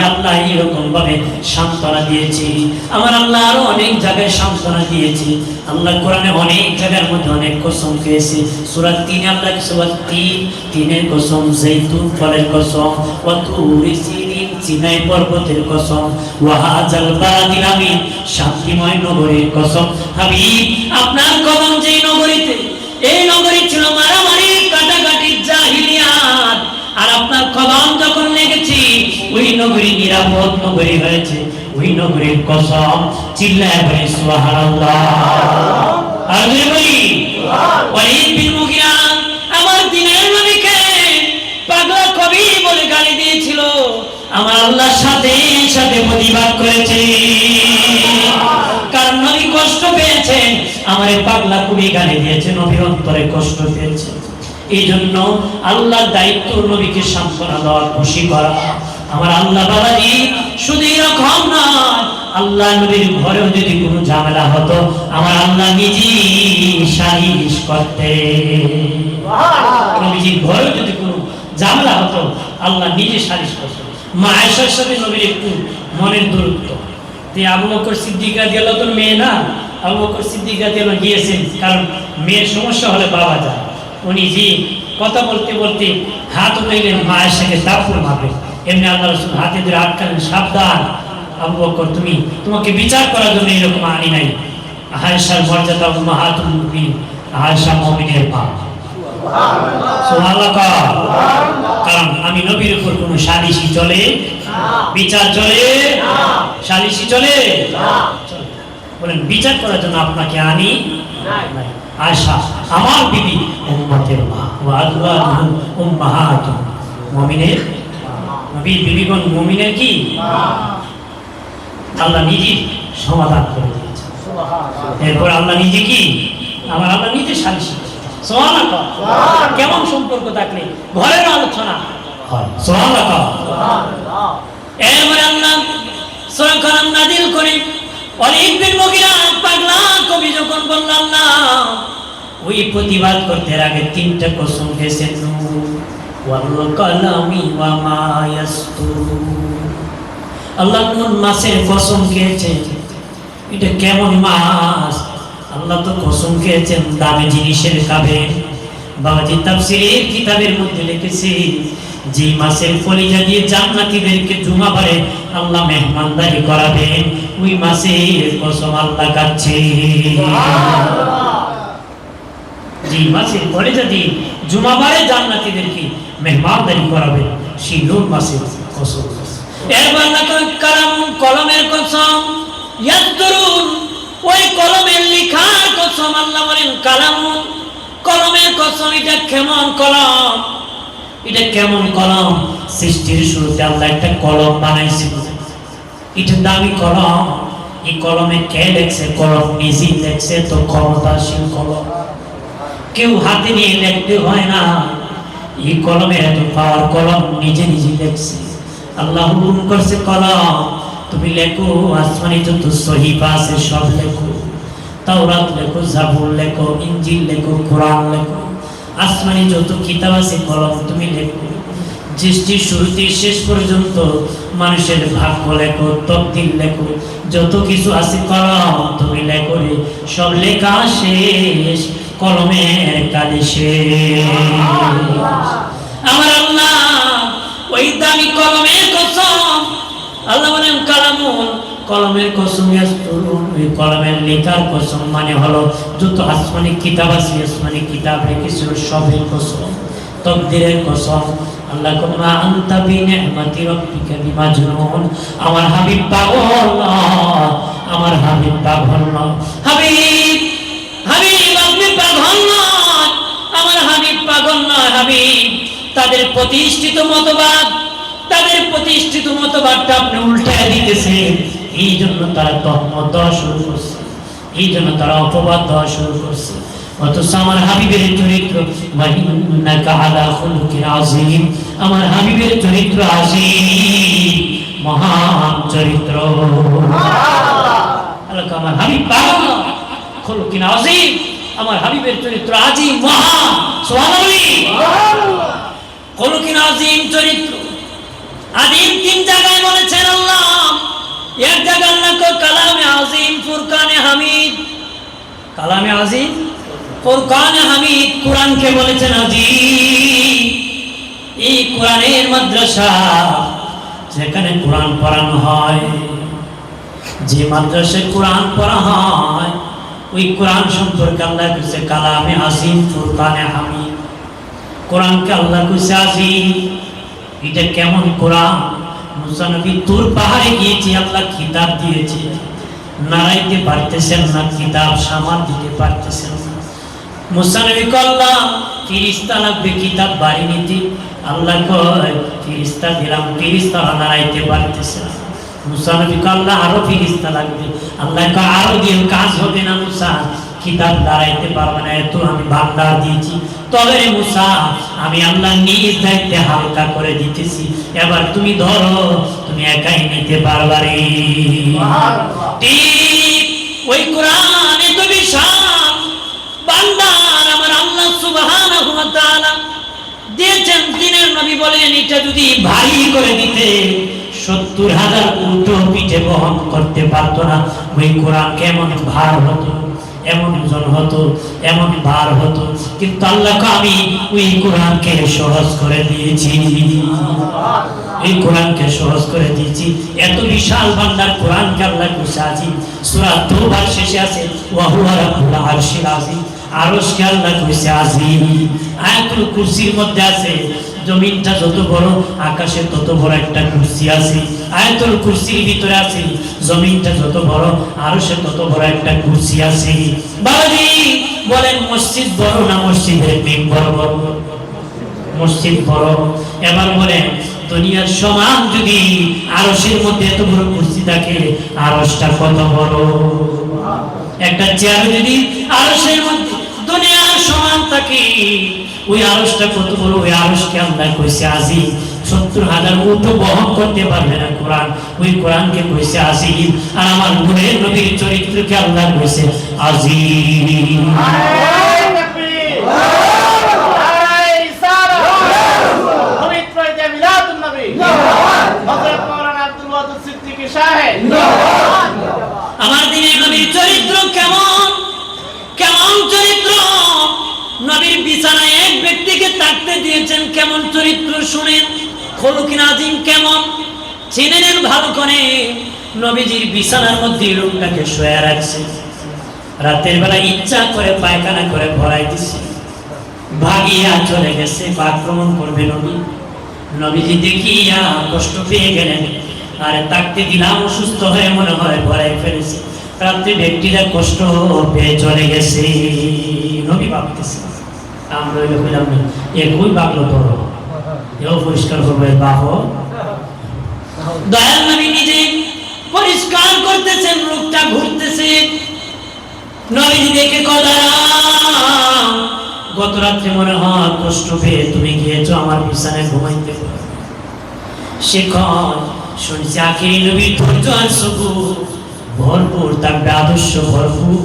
আল্লাহ এরকম ভাবে সান্ত্বনা দিয়েছি। আমার আল্লাহ আরো অনেক জায়গায় সান্ত্বনা দিয়েছি। আল্লাহ কোরআনে অনেক জায়গার মধ্যে অনেক কসম খেয়েছে। সূরা ৩ আল্লাহ সূরা ৩ কসম, জৈতুন ফলের কসম, ওয়া তুরি সিনিন সিনাই পর্বতের কসম, ওয়া হাযাল বালাদিল আমিন শান্তিময় নগরীর কসম। হাবিব আপনার কদম যেই নগরীতে, এই নগরী ছিল মারামারি কাটাকাটি জাহিলিয়াত, আর আপনার কদম যখন লেগেছি ওই নগরী নিরাপদ নগরী হয়েছে। ওই নগরীর কসম, চিল্লায় বলি সুবহানাল্লাহ। আর যদি বলি ওয়ালিদ বিন মুগিরা আমার দিনের নবীকে পাগলা কবি বলে গালি দিয়েছিল, আমার আল্লাহর সাথে সাথে প্রতিবাদ করেছে, কারণ নবী কষ্ট পেয়েছেন। আমার পাগলা কবি গালি দিয়েছে, নবীর অন্তরে কষ্ট পেয়েছে। এই জন্য আল্লাহর দায়িত্ব নবীকে সান্ত্বনা দেওয়া, খুশি করা। আমার আল্লাহ বাবাজি শুধু এরকম নয়, আল্লাহ নবীর ঘরেও যদি কোনো ঝামেলা হতো, আমার আল্লাহ নিজেই সালিশ করতে। নবীজির ঘরেও যদি কোনো ঝামেলা হতো, আল্লাহ নিজে সালিশ করতে। মা আয়েশার সাথে নবীর একটু মনের দূরত্ব। আবু বকর সিদ্দিক রাদিয়াল্লাহু তাআলা মেয়ে না, আবু বকর সিদ্দিক রাদিয়াল্লাহু গিয়েছেন, কারণ মেয়ের সমস্যা হলে বাবা যায়। উনি জি কথা বলতে বলতে হাত উঠাইলেন, মা আয়েশাকে দাপুর মারবে। এমনি আল্লাহ রাসূল হাতে ধরে আটকালেন, সাবধান আবু বকর, তোমাকে বিচার করার জন্য এরকম আনি নাই। আয়েশার মর্যাদা উম্মাহাতুল মুমিনিন, আয়েশা মুমিনের মা। সুবহানাল্লাহ। কারণ আমি নবীর উপর কোনো সালিশি চলে, বিচার চলে, সালিশি চলে। বলেন বিচার করার জন্য আপনাকে আনি নাই। আয়েশা আমার বিবি, উম্মতের মা, ওয়া আযওয়াজুহু উম্মাহাতুল মুমিনিন। নবীর বিবিগণ মুমিনের কি? আল্লাহ নিজে সমাধান করে দিয়েছে। এরপর আল্লাহ নিজে কি? আমার আল্লাহ নিজে সালিশি। সুবহানাল্লাহ। কেমন সম্পর্ক থাকলে ঘরের আলোচনা হয়। সুবহানাল্লাহ। এরপর আল্লাহ সূরা কালাম নাযিল করে ওয়ালিদ বিন মুগিরা পাগলা কবি যখন বললেন না, ওই প্রতিবাদ করতে আগে 3টা কসম খেয়েছেন। ওয়াল কালামি ওয়া মা ইয়াসতুরুন। আল্লাহ নুন মাছের কসম খেয়েছেন, এটা কেমন মাছ? আল্লাহ তো কসম খেয়েছেন দামি জিনিসের খাবে। বাবাজি তাফসীরের কিতাবের মধ্যে লিখেছে যে মাছের কলিজা দিয়ে জান্নাতীদেরকে জুমাবারে আল্লাহ মেহমানদারি করাবেন, ওই মাছের কসম আল্লাহ খাচ্ছে। যে মাছের কলিজা দিয়ে জুমাবারে জান্নাতীদেরকে মেহমানদারি করাবেন, সেই নুন মাছের কসম। এরপর আল্লাহ কালাম, কলমের কসম, ইয়াসতুরুন, ওই কলমের লেখার কসম। আল্লাহ বলেন কালামুন, কলমের কসম। এটা কেমন কলম? এটা কেমন কলম? সৃষ্টির শুরুতে আল্লাহ একটা কলম বানাইছিল, এটা দামি কলম। এই কলমে কে লেখছে? কলম নিজেই লেখছে, তো ক্ষমতাশীল কলম, কেউ হাতে নিয়ে লিখতে হয় না। এই কলমে এত পাওয়ার, কলম নিজে নিজে লেখছে। আল্লাহ হুকুম করছে কলম তুমি লেখো, আসমানি যত সহিফা আছে সব লেখো, তাওরাত লেখো, জাবুর লেখো, ইনজিল লেখো, কোরআন লেখো, আসমানি যত কিতাব আছে কলম তুমি লেখো। সৃষ্টির শুরুতে শেষ পর্যন্ত মানুষের ভাগ্য লেখো, তকদির লেখো, যত কিছু আছে কলম তুমি লেখো রে। সব লেখা শেষ, কলমের কালি শেষ। আমার আল্লাহ ওই দামি কলমের কসম। আল্লাহ বলেন কালামুন, কলমের কসম, ইয়াসতুরুন, ওই কলমের লেখার কসম। মানে হলো যত আসমানি কিতাব আছে, আসমানি কিতাব রেখেছিল সবের কসম, তকদিরের কসম। আল্লাহ মা আনতা বিনিআমাতি রাব্বিকা বিমাজনুন। আমার হাবিব পাগল নয়, আমার হাবিব পাগল নয়। হাবিব, হাবিব আপনি পাগল নয়, আমার হাবিব পাগল নয়। হাবিব তাদের প্রতিষ্ঠিত মতবাদ, তাদের প্রতিষ্ঠিত মতবাদটা আপনি উল্টায় দিতেছেন। এই জন্য তারা তহমত দেওয়া শুরু করছে, এই জন্য তারা অপবাদ দেওয়া শুরু করছে। অথচ আমার হাবিবের চরিত্র, ওয়াইন্নাকা আলা খুলুকিন আযীম, আমার হাবিবের চরিত্র আযীম, মহান চরিত্র। আল্লাহ আমার হাবিব পাগল, খুলুকিন আযীম, আমার হাবিবের চরিত্র আযীম, মহান। সুবহানাল্লাহ। খুলুকিন আযীম চরিত্র আযীম তিন জায়গায় বলেছেন আল্লাহ। এক জায়গায় আল্লাহ কালামে আযীম, ফুরকানে হামিদ। কালামে আযীম, ফুরকানে হামিদ। কোরআনকে বলেছেন আযীম। এই কোরআনের মাদ্রাসা, যেখানে কোরআন পড়ানো হয়, যে মাদ্রাসায় কোরআন পড়া হয়, ওই কোরআন সম্পর্কে আল্লাহ কইছে কালামে আযীম, ফুরকানে হামিদ। কোরআনকে আল্লাহ কইছে আযীম। এটা কেমন কোরআন? মুসা নবী তুর পাহাড়ে গিয়েছে, আল্লাহ কিতাব দিয়েছে, নাড়াইতে পারতেছেন না, কিতাব সামাল দিতে পারতেছেন না। মুসা নবীকে আল্লাহ ফেরেশতা লাগবে কিতাব বাড়ি নিতে। আল্লাহ কয় ফেরেশতা দিলাম, ফেরেশতা নাড়াইতে পারতেছে না। মুসা নবীকে আল্লাহ আরো ফেরেশতা লাগবে। আল্লাহ কয় আরো দিয়ে কাজ হবে না মুসা, কিতাব দাঁড়াইতে পারবে না, এত আমি ভান্ডার দিয়েছি। তবে রে মুসা, আমি আল্লাহ নিজ দায়িত্বে হালকা করে দিতেছি, এবার তুমি ধরো, তুমি একাই নিতে পারবা রে। ঠিক ওই কোরআন এত বিশাল ভান্ডার আমার আল্লাহ সুবহানাহু ওয়া তাআলা দিয়েছেন। দিনের নবী বলেন এটা যদি ভারী করে দিতে ৭০,০০০ উট পিঠে বহন করতে পারতো না। ওই কোরআন কেমন ভার হতো, এমন ওজন হতো, এমন ভার হতো। কিন্তু আল্লাহকে আমি ওই কোরআনকে সহজ করে দিয়েছি, এই কোরআনকে সহজ করে দিয়েছি। এত বিশাল ভান্ডার কোরআনকে আল্লাহ কইছে আযীম। সূরা তাওবার শেষে আছে ওয়া হুয়া রাব্বুল আরশিল আযীম। আরশকে আল্লাহ কইছে আযীম। আয়াতুল কুরসির মধ্যে আছে জমিনটা যত বড়, আকাশে তত বড় একটা কুরসি আছে। আয়াতুল কুরসির ভিতরে আছে জমিনটা যত বড়, আরশে তত বড় একটা কুরসি আছে। বাবাজি বলেন মসজিদ বড় না মসজিদের মিম্বর বড়? মসজিদ বড়। এবার বলেন দুনিয়ার সমান যদি আরশের মধ্যে এত বড় কুরসি থাকে, আরশটা কত বড়? একটা চেয়ার যদি আরশের মধ্যে দুনিয়ার সমান থাকে, ওই আরশটা কত বড়? ওই আরশকে আল্লাহ কইছে আযীম। ৭০,০০০ উট বহন করতে পারবে না কোরআন, ওই কোরআনকে কইছে আযীম। আর আমার নূরের নবীর চরিত্রকে আল্লাহ কইছে আযীম। আমার দিনের নবীর চরিত্র কেমন, কেমন চরিত্র। নবীর বিছানায় এক ব্যক্তিকে থাকতে দিয়েছেন, কেমন চরিত্র শুনেন, খুলুকিন আযীম কেমন চিনে নেন ভালো করে। নবীজির বিছানার মধ্যে লোকটাকে শুয়ে রাখছে, রাতের বেলা ইচ্ছা করে পায়খানা করে ভরাই দিছে, ভাগিয়া চলে গেছে, আক্রমণ করবে নবী। নবীজি দেখিয়া কষ্ট পেয়ে গেলেন, আরে তাকতে দিলাম, অসুস্থ হয়ে মনে হয় ভরাই ফেলেছে, রাত্রে ব্যক্তিরা কষ্ট পেয়ে চলে গেছে। নবী ভাবতেছে, আমরা কইলাম না একই বাগলো ধরো, এও পরিষ্কার করবে বাহ। দয়াল নবী নিজে পরিষ্কার করতেছেন, লোকটা ঘুরতেছে। নবীজি দেখে কথা, গত রাত্রে মনে হয় কষ্ট পেয়ে তুমি গিয়েছো আমার বিছানায় ঘুমাইতে পারো। সে কয় শুনছি আখিরি নবীর ধৈর্য আর সবুর ভরপুর, থাকবে আদর্শ ভরপুর।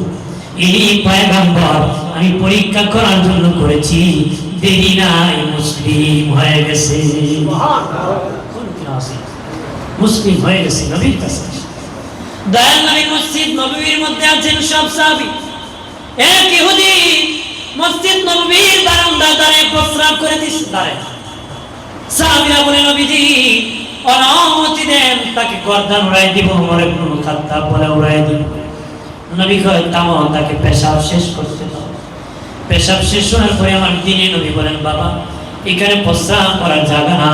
এই পয়গম্বর আমি পরীক্ষা করার জন্য করেছি, দেরি নাই মুসলিম হয়ে গেছে, মুসলিম হয়ে গেছে নবীর কাছে। দয়াল নবী মসজিদ নববীর মধ্যে আছেন সব সাহাবী। এক ইহুদি মসজিদ নববীর বারান্দায় দাঁড়িয়ে প্রস্রাব করে দিচ্ছে, দাঁড়ায়। সাহাবীরা বলে নবীজি অনুমতি দেন, তাকে গর্দান উড়াই দিব। ওমর ইবনে খাত্তাব বলে উড়াই দিব। নবী কয় তামো, তাকে পেশাব শেষ করতে দাও। পেশাব শেষ হওয়ার পরে আমার দিনে নবী বলেন বাবা এখানে প্রস্রাব করার জায়গা না,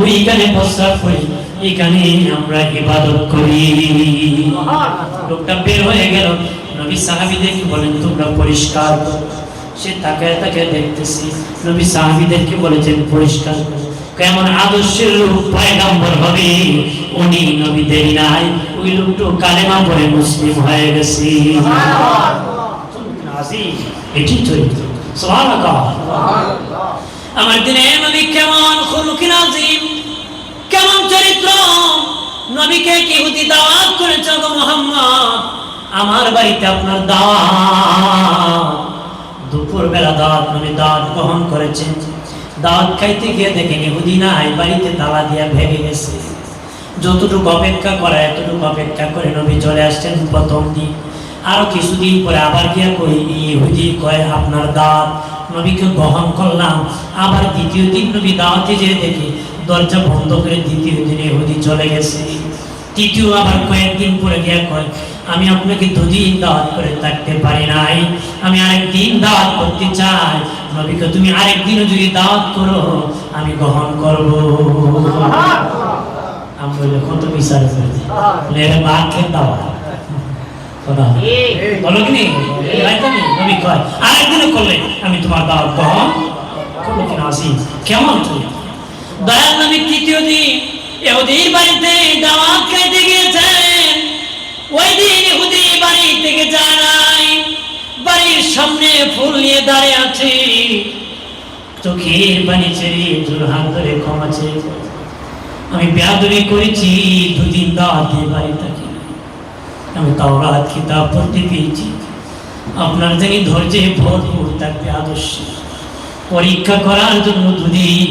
ওইখানে প্রস্রাব করি, এখানে আমরা ইবাদত করি। লোকটা বের হয়ে গেল, নবী সাহাবীদেরকে বলেন তোমরা পরিষ্কার করো। সে তাকায় তাকায় দেখতেছি, নবী সাহাবীদেরকে বলেছেন পরিষ্কার করো। কেমন আদর্শের লোক পয়গম্বর হবে, উনি নবী দেরি নাই, ওই লোকটা কালেমা পড়ে মুসলিম হয়ে গেছে। এটি চরিত্র, সুবহানাল্লাহ। আমার দিনে নবী কেমন খুলুকিন আযীম, কেমন চরিত্র। নবীকে কি ইহুদি দাওয়াত করেছে, গো মুহাম্মদ আমার বাড়িতে আপনার দাওয়াত। দুপুর বেলা দাওয়াত, নবী দাওয়াত গ্রহণ করেছেন। দাওয়াত খাইতে গিয়ে দেখেন ইহুদি নাই, বাড়িতে তালা দিয়া ভেঙে গেছে। যতটুকু অপেক্ষা করা এতটুকু অপেক্ষা করে নবী চলে আসছেন প্রথম দিন। আরো কিছুদিন পরে আবার গিয়া কই ইহুদি কয় আপনার দাওয়াত, নবীকে গ্রহণ করলাম। আবার দ্বিতীয় দিন নবী দাওয়াতে যেয়ে দেখি দরজা বন্ধ করে দ্বিতীয় দিনে ইহুদি চলে গেছে। তৃতীয় আবার কয়েকদিন পরে গিয়া কয় আমি আপনাকে দুদিন দাওয়াত করে থাকতে পারি নাই, আমি আরেকদিন দাওয়াত করতে চাই। নবীকে তুমি আরেকদিনও যদি দাওয়াত করো আমি গ্রহণ করব। আমরা কত বিচার করি মাকে দাওয়াত বলো কি নবী কয় আরেকদিনও করলে আমি তোমার দাওয়াত গ্রহণ করবো কিনা। আসি কেমন তুমি দয়াল নবী তৃতীয় দিন ইহুদির বাড়িতে দাওয়াত খাইতে গিয়েছেন। ওই দিন ইহুদি বাড়ি থেকে যায় নাই, বাড়ির সামনে ফুল নিয়ে দাঁড়িয়ে আছে, চোখের পানি ছেড়ে দুই হাত ধরে ক্ষমা চেয়ে আমি বেয়াদবি করেছি, দুদিন দাওয়াত দিয়ে বাড়ি থাকি, আমি তাওরাত কিতাব পড়তে পেয়েছি। আপনার জানি ধৈর্যে ভরপুর থাকবে আদর্শ, পরীক্ষা করার জন্য দুদিন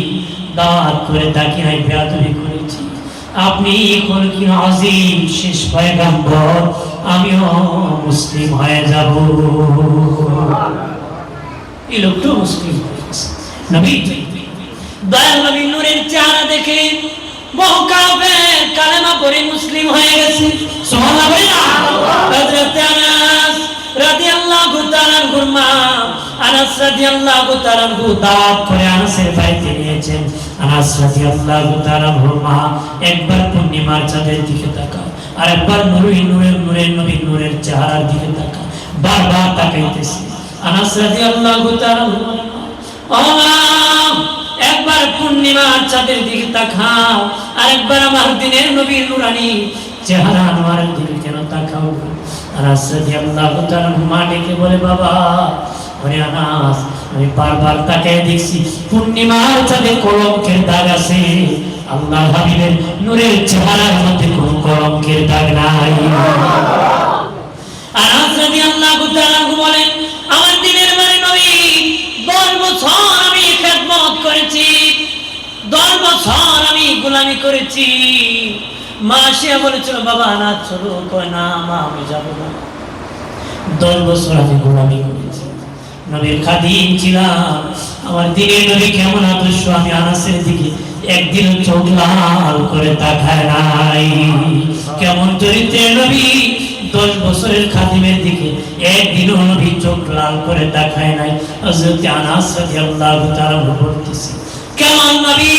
দাওয়াত করে তাকে আমি বেয়াদবি করেছি। আপনি খুলুকিন আযীম শেষ পয়গম্বর, আমিও মুসলিম হয়ে যাব। এই লোকটা মুসলিম হয়ে গেছে। নবী দয়াল নবী নূরের চেহারা দেখে বহু কাফের কালেমা পড়ে মুসলিম হয়ে গেছে। সুবহানাল্লাহ বলেন না। হযরত আনাস রাদিয়াল্লাহু তাআলা আনহুর মা আনাস রাদিয়াল্লাহু তাআলা আনহু দাওয়াত করে আনাসের বাড়িতে নিয়েছেন। আনাস রাদিয়াল্লাহু তাআলা আনহুর মা একবার পূর্ণিমার চাঁদের দিকে তাকায়, আর একবার নূরের নবী নূরের চেহারার দিকে তাকায়, বারবার তাকাইতেছে। আনাস রাদিয়াল্লাহু তাআলা আনহু একবার পূর্ণিমার চাঁদের দিকে তাকাও, আর একবার আমার দিনের নবীর নূরানী চেহারা আনোয়ারের দিকে কেন তাকাও? আনাস রাদিয়াল্লাহু তাআলা মা ডেকে বলে বাবা ওরে আনাস, আমি বারবার তাকায় দেখছি পূর্ণিমার চাঁদে কলঙ্কের দাগ আছে, আল্লাহর হাবিবের নূরের চেহারার মধ্যে কোনো কলঙ্কের দাগ নাই। আনাস রাদিয়াল্লাহু তাআলা বলেন আমার দিনের বাড়ি নবী 10 বছর আমি খেদমত করেছি, 10 বছর আমি গোলামি করেছি। মা সে বলেছিল বাবা না চলো, কয় না মা আমি যাবো না। 10 বছর আমি গোলামি করেছি, নবীর খাদিম ছিলাম। আমার দিনের নবী কেমন আদর্শ, আমি আনাসের দিকে একদিন চোখ লাল করে তাকায় নাই। কেমন চরিত্রের নবী, 10 বছরের খাদিমের দিকে একদিনও নবী চোখ লাল করে তাকায় নাই। হযরত আনাস রাদিয়াল্লাহু তাআলা বলতেছে কেমন নবী,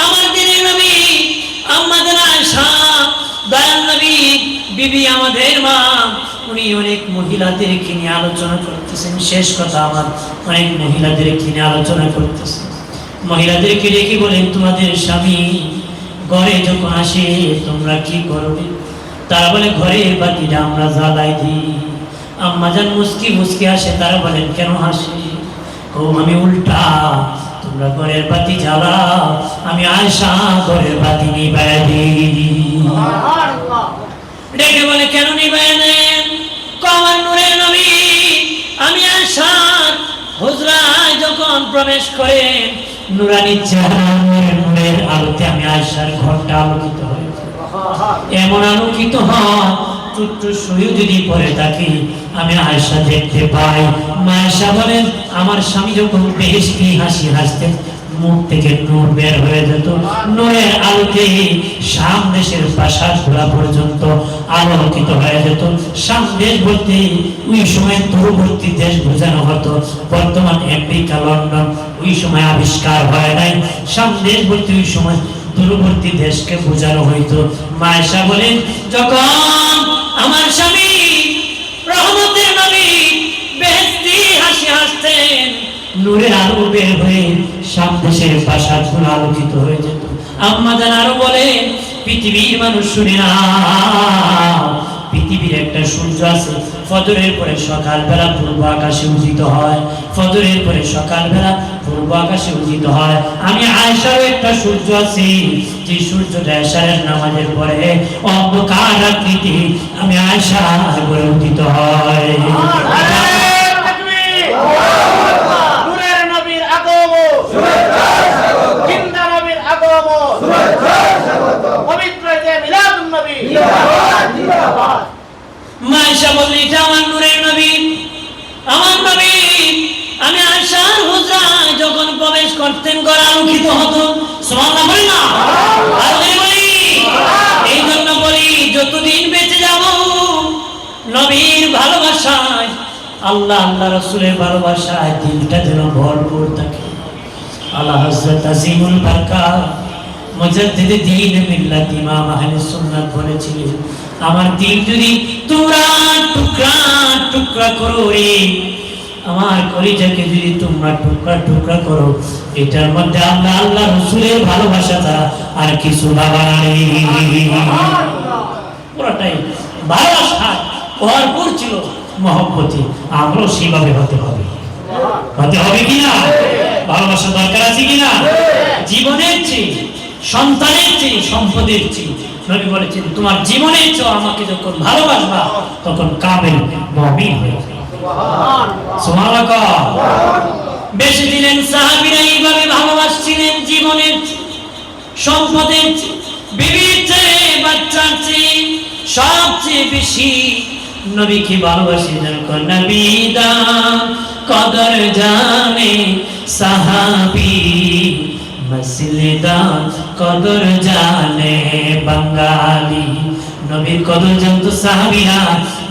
আমার দিনের নবী, আমাদের আয়েশা দয়াল নবী বিবি আমাদের মা, উনি অনেক মহিলাদেরকে নিয়ে আলোচনা করতেছেন। শেষ কথা, আমার অনেক মহিলাদেরকে নিয়ে আলোচনা করতেছেন। মহিলাদেরকে ডেকে বলেন তোমাদের স্বামী ঘরে যখন আসে তোমরা কি করবে? তারা বলে ঘরের বাতিটা আমরা জ্বালাই দিই। আম্মাজান মুস্কি মুস্কি আসে, তারা বলেন কেন হাসে? ও আমি উল্টা, তোমরা ঘরের বাতি জ্বালাও, আমি আয়েশা ঘরের বাতি নিভাইয়া দিই। ডেকে বলে কেন নিভাইয়া দেন? আমার নূরের নবী, আমি আয়েশা হুজরায় যখন প্রবেশ করেন নুরানি চেহারা নূরের আলোতে আমি আয়েশার ঘরটা আলোকিত হয়েছে। এমন আলোকিত হয় টুট্টু শুয়ে যদি পড়ে থাকি আমি আয়েশা দেখতে পাই। মা আয়েশা বলেন আমার স্বামী যখন বেহেশতি হাসি হাসতেন মুখ থেকে নূর বের হয়ে যেত। নূরের আলোতে শাম দেশের প্রাসাদগুলা পর্যন্ত আলোকিত হয়ে যেত। শাম দেশ বলতে ওই সময় দূরবর্তী দেশ বোঝানো হতো, বর্তমান আমেরিকা লন্ডন ওই সময় আবিষ্কার হয় নাই। শাম দেশ বলতে ওই সময় দূরবর্তী দেশকে বোঝানো হইতো। মা আয়েশা বলেন যখন আমার স্বামী রহমতের নবী বেহেশতি হাসি হাসতেন নূরের আলো বের হয়ে সব দেশের প্রাসাদগুলো আলোকিত হয়ে যেত। আম্মা জান আরো বলে পৃথিবীর মানুষ শুনে না, পৃথিবীর একটা সূর্য আছে, ফজরের পরে সকালবেলা পূর্ব আকাশে উদিত হয়, ফজরের পরে সকালবেলা পূর্ব আকাশে উদিত হয়। আমি আয়েশারও একটা সূর্য আছে, যে সূর্যটা এশারের নামাজের পরে অন্ধকার রাত্রিতে আমি আয়েশা করে উদিত হয়। মায়েশা বললেন এটা আমার নূরের নবী, আমার নবী। আমি আয়েশার হুজরায় যখন প্রবেশ করতেন ঘর আলোকিত হতো। সুবহানাল্লাহ বলি না? আর বলি এই জন্য বলি যতদিন বেঁচে যাব নবীর ভালোবাসায়, আল্লাহ আল্লাহ রাসূলের ভালোবাসায় দিলটা যেন ভরপুর থাকে। আল্লাহ হযরত আজিমুল বারকাত মুজাদ্দিদ দ্বীন মিল্লাত ইমাম আহলে সুন্নাত বলেছিলেন আমার দিল যদি তোমরা টুকরা টুকরা করো রে, আমার কলিজাকে যদি তোমরা টুকরা টুকরা করো, এটার মধ্যে আল্লাহ আল্লাহ রাসূলের ভালোবাসা ছাড়া আর কিছু ভাবা নেই। পুরোটাই ভালোবাসা ভরপুর ছিল, মহব্বতে। আমরাও সেভাবে হতে হবে, হতে হবে কিনা? ভালোবাসা দরকার আছে কিনা? জীবনের চেয়ে, সন্তানের চেয়ে, সম্পদের চেয়ে নবী বলেছেন তোমার জীবনের চেয়ে আমাকে যখন ভালোবাসবা তখন কামেল মুমিন হয়ে যাবে। সুবহানাল্লাহ। বেশি দিলেন সাহাবীরা এইভাবে ভালোবাসছিলেন জীবনের, সম্পদের, বিবির চেয়ে, বাচ্চার চেয়ে, সবচেয়ে বেশি নবীকে ভালোবাসিলেন। নবী দা কদর জানে সাহাবী, মসলিদা কদর জানে বাঙালি। নবীর কদর জানতো সাহাবীরা,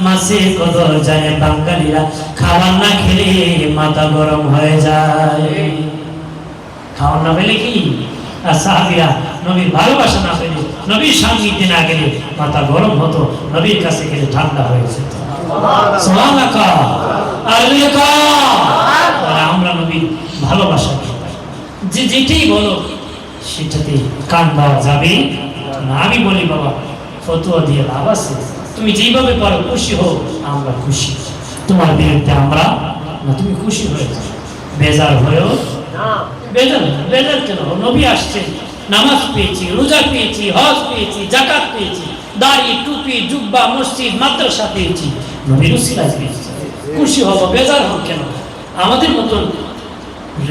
মাসের কদর জানে বাঙালিরা। খাবার না খেলে মাথা গরম হয়ে যায়, খাওয়ার না পেলে কি? আর সাহাবীরা নবীর ভালোবাসা না পেলে, নবীর সান্নিধ্যে না গেলে মাথা গরম হতো, নবীর কাছে গেলে ঠান্ডা হয়ে যেত। সুবহানাল্লাহ। আর আমরা নবীর ভালোবাসা যে যেটাই বলো সেটাতে কান দেওয়া যাবে না। আমি বলি বাবা ফতোয়া দিয়ে লাভ আছে, তুমি যেভাবে পারো খুশি হও, আমরা খুশি। তোমার বিরুদ্ধে আমরা না, তুমি খুশি হয়েছো, বেজার হয়েও না। বেজার বেজার কেন? নবী আসছে, নামাজ পেয়েছি, রোজা পেয়েছি, হজ পেয়েছি, যাকাত পেয়েছি, দাড়ি, টুপি, জুব্বা, মসজিদ, মাদ্রাসা পেয়েছি, নবীর উসিলায় পেয়েছি। খুশি হব, বেজার হব কেন? আমাদের মতন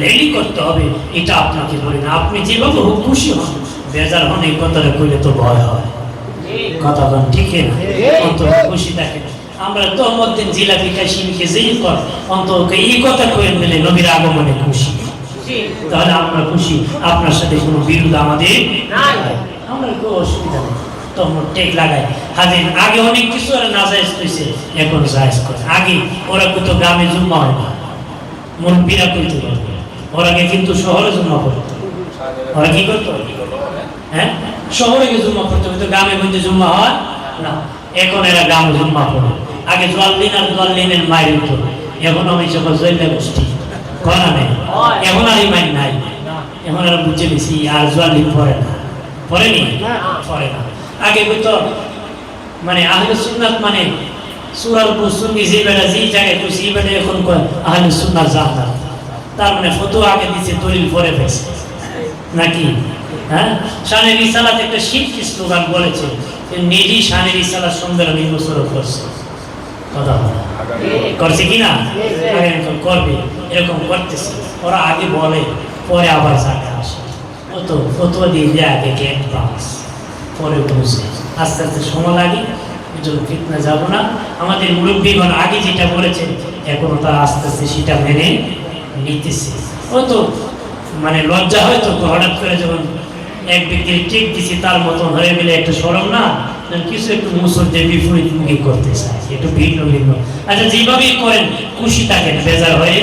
রেডি করতে হবে, এটা আপনাকে বলি না। আপনি যেভাবে হোক খুশি হন, বেজার হন এই কথাটা কইলে তো ভয় হয়, কথা বলেন ঠিক না? অন্তর খুশি থাকে। আমরা তো মধ্যে জিলাপি খাই সিমকে যেই কর অন্তরকে এই কথা কইন দিলে নবীর আগমনে খুশি, তাহলে আমরা খুশি। আপনার সাথে কোনো বিরোধ আমাদের নাই, আমরা কোনো অসুবিধা নেই। তো টেক লাগাই হাজির আগে অনেক কিছু আর নাজায়েজ কইছে, এখন জায়েজ করে। আগে ওরা কত গ্রামে জুম্মা হয় না, মুরব্বীরা কইতে পারবে, ওরা কিন্তু শহরে জুম্মা করতো। ওরা কি করতো? হ্যাঁ, শহরে গিয়ে জুম্মা করতে হতো, গ্রামে গঞ্জে জুম্মা হয় না। এখন এরা গ্রামে জুম্মা করে। আগে জোয়াল্লিন আর জোয়াল্লিনের মায়ের হতো, এখন আমি সকল জৈল্লা গোষ্ঠী করা নেই, এখন আর এই মাইন নাই। এখন আর বুঝে নিছি আর জোয়াল্লিন পড়ে না, পড়েনি, পড়ে না। আগে হয়তো মানে আহলে সুন্নাত মানে সূরার উপর সুন্নি যে বেলা যে জায়গায় কইছি এই বেলা এখন কয় আহলে সুন্নাত জান্নাত। তার মানে ফতোয়া আগে দিছে, দলিল পরে পেছে নাকি? হ্যাঁ, শানে রিসালাত একটা শিরকি স্লোগান বলেছে, নিজেই শানে রিসালাত সম্মেলন এই বছর করছে, কথা করছে কিনা? এরকম করবে, এরকম করতেছে। ওরা আগে বলে পরে আবার জায়গায় আসে, ও তো ফতোয়া দিয়ে দেয় আগে গেট পাস, পরে পৌঁছে। আস্তে আস্তে সময় লাগে, এই জন্য ফিতনা যাবো না। আমাদের মুরব্বীগণ আগে যেটা বলেছেন এখনো তারা আস্তে আস্তে সেটা মেনে নিতেছে। ও তো মানে লজ্জা হয় তো হঠাৎ করে যখন এক ব্যক্তির টেক দিছি তার মতন হয়ে গেলে একটা সরম না, কিছু একটু মুসল দিয়ে বিপরীত মুখী করতে চায়, একটু ভিন্ন ভিন্ন। আচ্ছা, যেভাবেই করেন খুশি থাকেন, বেজার হয়ে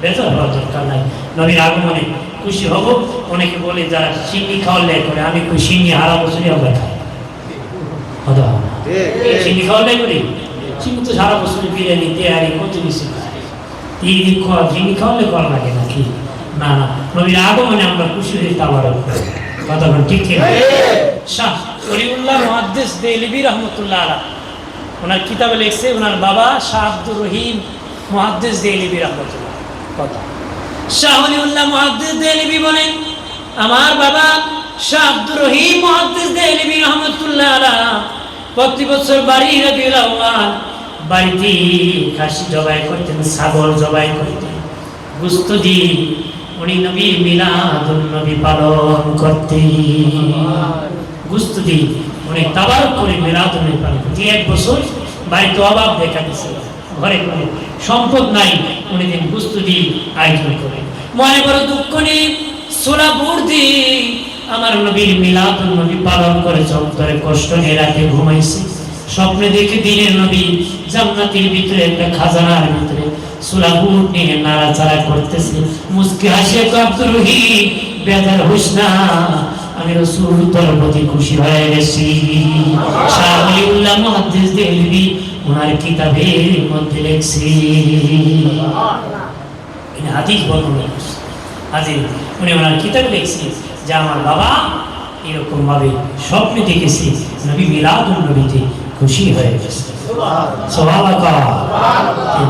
বেজার হওয়ার দরকার নাই। নবীর আগমনে খুশি হব। অনেকে বলে যারা চিনি খাওয়ালে করে, আমি কই চিনি হারা বছরই আমরা খাই, চিনি খাওয়ালে করি। চিনি তো সারা বছর বিরিয়ানি তেয়ারি কত কিছু খাই, ঈদ খাওয়া চিনি খাওয়ালে করা লাগে নাকি? না না, নবীর আগমনে আমরা খুশি হই, তাবার কথা বলেন ঠিক ঠিক। শাহ ওলিউল্লাহ মুহাদ্দিস দেহলভী রহমতুল্লাহ আলাইহি ওনার কিতাবে লিখছে, ওনার বাবা শাহ আব্দুর রহিম মুহাদ্দিস দেহলভী রহমতুল্লাহ। কথা শাহ ওলিউল্লাহ মুহাদ্দিস দেহলভী বলেন, আমার বাবা শাহ আব্দুর রহিম মুহাদ্দিস দেহলভী রহমতুল্লাহ আলাইহি প্রতি বছর বাড়ি রবিউল আউয়াল বাড়িতে খাসি জবাই করতেন, ছাগল জবাই করতেন, গোশত দিয়ে উনি নবীর মিলাদুন নবী পালন করতেন। গোশত দিয়ে উনি তাবারক করে মিলাদুন নবী পালন করতেন। এক বছর বাড়িতে অভাব দেখা দিছে, ঘরে কোনো সম্পদ নাই, উনি দিন গোশত দিয়ে আয়োজন করেন। মনে বড় দুঃখ নেই, সোলাপুর দিয়ে আমার নবীর মিলাদুন নবী পালন করেছে, অন্তরে কষ্ট নিয়ে রাতে ঘুমাইছে। স্বপ্নে দেখে দিনের নবী জান্নাতের ভিতরে একটা খাজানার ভিতরে সুলাপুর নিয়ে নাড়াচাড়া করতেছে। মুস্কি হাসিয়ে আব্দুর রহিম, বেজার হোস না, আমি রাসূল তোর প্রতি খুশি হয়ে গেছি। শাহ ওলিউল্লাহ মুহাদ্দিস দেহলভী ওনার কিতাবের মধ্যে লিখছে, এটা হাদিস বর্ণনা করছে। হাজির উনি ওনার কিতাবে লিখছে যে আমার বাবা এরকম ভাবে স্বপ্নে দেখেছি নবী মিলাদুন নবীতে খুশি হয়ে গেছে। সুবহানাল্লাহ,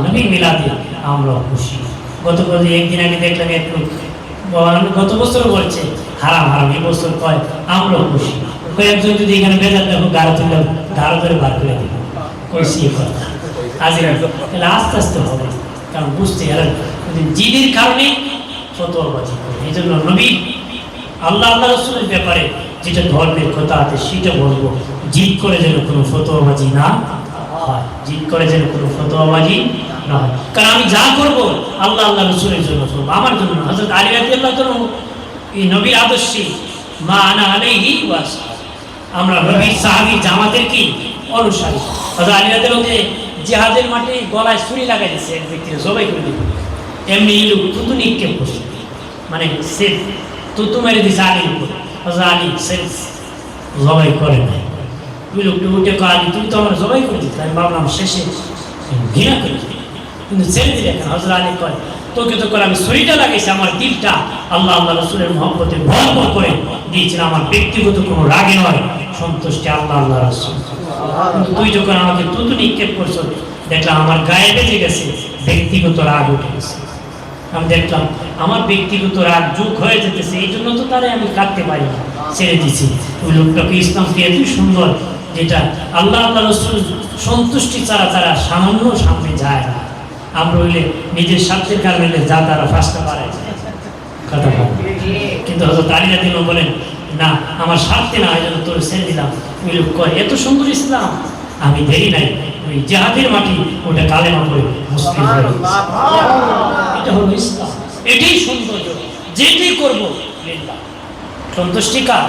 নবী মিলাদে আমরা খুশি। একদিন আগে দেখলাম একটু গত বছর বলছে হারাম হারাম, এই বছর কয় আমরা খুশি। কয়েকজন যদি এখানে বেজার দেখো গাড়ি তুলে গাড়ো ধরে বার করে দেবো, কইছি কথা হাজির। তাহলে আস্তে আস্তে হবে, কারণ বুঝতে গেলেন জিদের কারণে ফতোয়াবাজি করে। এই জন্য নবী আল্লাহ আল্লাহ রাসূলের ব্যাপারে যেটা ধর্মের কথা আছে সেটা বলবো, জিদ করে যেন কোনো ফতোয়াবাজি না হয়, জিদ করে যেন কোনো ফতোয়াবাজি না হয়। কারণ আমি যা করবো আল্লাহ আল্লাহ রাসূলের জন্য করবো, আমার জন্য। হযরত আলী রাদিয়াল্লাহু তাআলা এই নবীর আদর্শে মা আনা আলাইহি ওয়া আসহাবি, আমরা নবীর সাহাবী জামাতের কি অনুসারী। হযরত আলী রাদিয়াল্লাহু তাআলা জিহাদের মাঠে গলায় ছুরি লাগাই দিয়েছে, এক ব্যক্তিকে জবাই করে দিল। এমনি লোক তুতু নিক্ষেপ করছে, মানে সে তুতু মেরে দিছে আলীর উপর। হযরত আলী সে জবাই করে নাই। ওই লোকটা উঠে কয়, আলী তুমি তো আমার জবাই করে দিতে। আমি ভাবলাম শেষে ঘৃণা করে কিন্তু ছেড়ে দিলে কেন? হযরত আলী কয়, তোকে তো করে আমি ছুরিটা লাগাইছি, আমার দিলটা আল্লাহ আল্লাহ রাসূলের মহব্বতে ভরপুর করে দিয়েছিলাম, আমার ব্যক্তিগত কোনো রাগে নয়, সন্তুষ্টি আল্লাহ আল্লাহ রাসূল। কিন্তু তুই যখন আমাকে তুতু নিক্ষেপ করছো, দেখলাম আমার গায়ে বেজে গেছে, ব্যক্তিগত রাগ উঠে গেছে। আমি দেখলাম আমার ব্যক্তিগত রাগ যোগ হয়ে যেতেছে, এই জন্য তো তারে আমি কাটতে পারি না, ছেড়ে দিছি। ওই লোকটাকে ইসলাম এত সুন্দর, যেটা আল্লাহ আল্লাহ রাসূল সন্তুষ্টি ছাড়া তারা সামান্য সামনে যায় না। আমরা হইলে নিজের স্বার্থের কারণে যা তারা ফাঁসতে পারে কথা বলে। কিন্তু হযরত আলী রাদিয়াল্লাহু বলেন না আমার স্বার্থে না, এই জন্য তোর ছেড়ে দিলাম। ওই লোক কয় এত সুন্দর ইসলাম, আমি দেরি নাই, ওই জেহাদের মাটি ওটা কালেমা করে মুসলিম হয়ে গেছে। এটা হলো ইসলাম, এটাই সৌন্দর্য। যেটাই করবো লিল্লাহ, সন্তুষ্টি কার?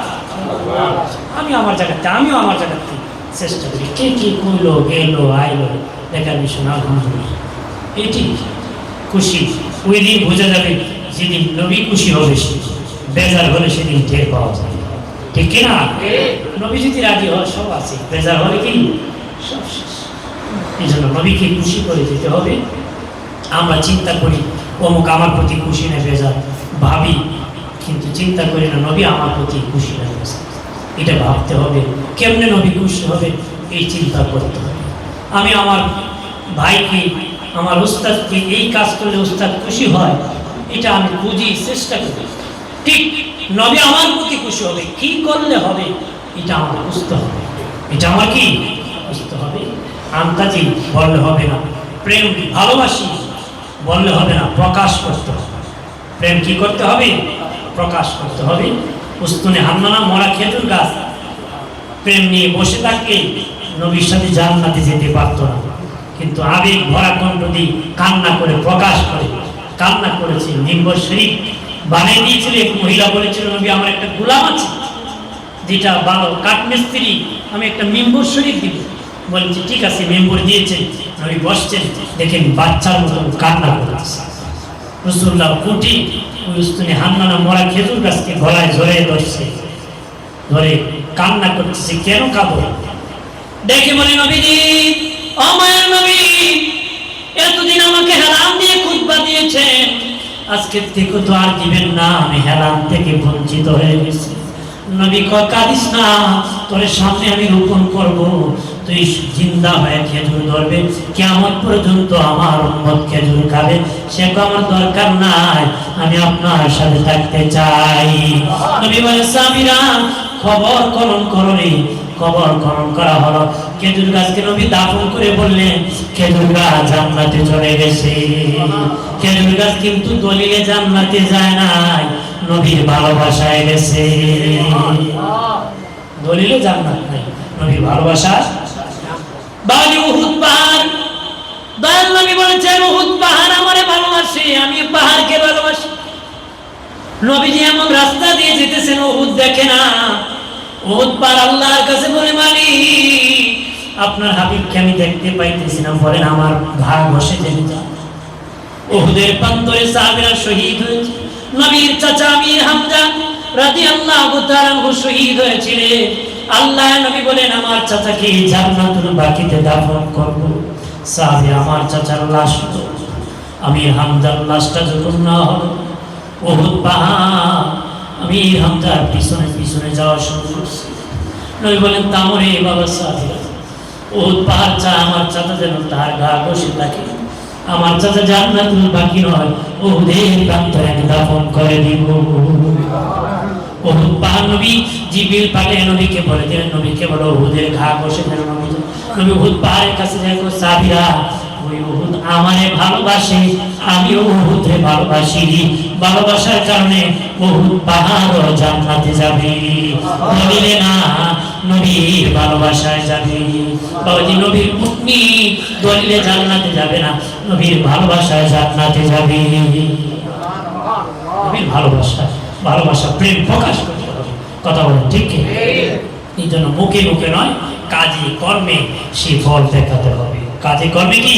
আমিও আমার জায়গাতে চেষ্টা করি। কে কি করলো, গেলো, আইলো, দেখার বিষয় না, আলহামদুলিল্লাহ এটি খুশি। ওই দিন বোঝা যাবে যেদিন নবী খুশি হবে, বেজার হলে সেদিন টের পাওয়া যায়, ঠিক কিনা? নবী যদি রাজি হয় সব আছে, বেজার হলে কি সব শেষ। এই জন্য নবীকে খুশি করে দিতে হবে। আমরা চিন্তা করি অমুক আমার প্রতি খুশি না বেজার, ভাবি, কিন্তু চিন্তা করি না নবী আমার প্রতি খুশি না বেজার। এটা ভাবতে হবে, কেমনে নবী খুশি হবে এই চিন্তা করতে হবে। আমি আমার ভাইকে, আমার উস্তাদকে এই কাজ করলে উস্তাদ খুশি হয়, এটা আমি বুঝি, চেষ্টা করি। ঠিক নবী আমার প্রতি খুশি হবে, কি করলে হবে এটা আমার বুঝতে হবে। এটা আমার কি বুঝতে হবে? আন্তাজি বললে হবে না, প্রেম ভালোবাসি বললে হবে না, প্রকাশ করতে হবে। প্রেম কি করতে হবে? প্রকাশ করতে হবে। উস্তুনে হান্নানা মরা খেজুর গাছ প্রেম নিয়ে বসে থাকলে নবীর সাথে জান্নাতে যেতে পারত না, কিন্তু আবেগ ভরা কণ্ঠ দিয়ে কান্না করে প্রকাশ করে কান্না করেছে। মিম্বর শরীফ বানিয়ে দিয়েছিল এক মহিলা, বলেছিল নবী আমার একটা গোলাম আছে যেটা ভালো কাঠমিস্ত্রি, আমি একটা মিম্বর শরীফ দিব। বলছে ঠিক আছে, মেম্বর দিয়েছেন, নবী বসছেন, দেখেন বাচ্চার মতন কান্না করেছে। রাসূলুল্লাহ কুটি ওই উস্তুনে হান্নানা মরা খেজুর গাছকে গলায় জড়িয়ে ধরছে, ধরে কান্না করতেছে। কেন কাঁদো? দেখে বলে নবীজি, ও মায়ের নবী, এতদিন আমাকে হেলান দিয়ে খুতবা দিয়েছেন, আজকে থেকে তো আর দিবেন না, আমি হেলান থেকে বঞ্চিত হয়ে গেছি। নবী কয় কাঁদিস না, তোর সামনে আমি রোপণ করব, তুই জিন্দা হয়ে খেজুর ধরবে, কিয়ামত পর্যন্ত আমার উম্মত খেজুর খাবে। সে আমার দরকার নাই, আমি আপনার সাথে থাকতে চাই। নবী বলে সামিরা খবর কলম করনি, খবর কলম করা হলো। খেজুর গাছকে নবী দাফন করে বললেন খেজুর গাছ জান্নাতে চলে গেছে। খেজুর গাছ কিন্তু দলিলে জান্নাতে যায় নাই, নবীর ভালোবাসায় গেছে। দলিলে জান্নাত নাই, নবীর ভালোবাসা। বালি উহুদ পাহাড়, দয়াল নবী বলেছেন উহুদ পাহাড় আমারে ভালোবাসে, আমি পাহাড়কে ভালোবাসি। নবীজি এমন রাস্তা দিয়ে যেতেছেন, উহুদ দেখে না। উহুদ পাহাড় আল্লাহর কাছে বলে, মালিক আপনার হাবিবকে আমি দেখতে পাইতেছি না, বলেন আমার ঘা ঘষে জেনে যান। উহুদের প্রান্তরে সাহাবীরা শহীদ হয়েছে। নবীর চাচা আমির হামজা রাদিয়াল্লাহু তাআলা আনহু শহীদ হয়েছিলেন। আল্লাহ নবী বলেন আমার চাচাকে জান্নাতুল বাকিতে দাফন করব। সাহাবী আমার চাচার লাশ, আমির হামজার লাশটা যখন না হলো, উহুদ পাহাড় আমির হামজার পিছনে পিছনে যাওয়া শুরু করছে। নবী বলেন তামরে বাবা সাহাবী, উহুদ পাহাড় চা আমার চাচা যেন তার গা ঘষে থাকে, আমার চাচা জান্নাতুল বাকি নয়, উহুদের প্রান্তরে আমি দাফন করে দিব। উহুদ পাহাড় নবী জিবরিল পাঠিয়ে নবীকে বলে দিলেন, নবীকে বলো উহুদের ঘা ঘষে দেন। নবী উহুদ পাহাড়ের কাছে যায়, সাহাবীরা ওই উহুদ আমারে ভালোবাসে, আমিও উহুদে ভালোবাসি, ভালোবাসার কারণে উহুদ পাহাড় জান্নাতে যাবে, বলিলে না নবীর ভালোবাসায় যাবে। বাবাজি নবীর মুমিন দলিলে জান্নাতে যাবে না, নবীর ভালোবাসায় জান্নাতে যাবে। নবীর ভালোবাসা প্রেম প্রকাশ করতে হবে। কথা বলেন ঠিক কি? এই জন্য মুখে মুখে নয়, কাজে কর্মে সেই ফল দেখাতে হবে। কাজে কর্মে কি?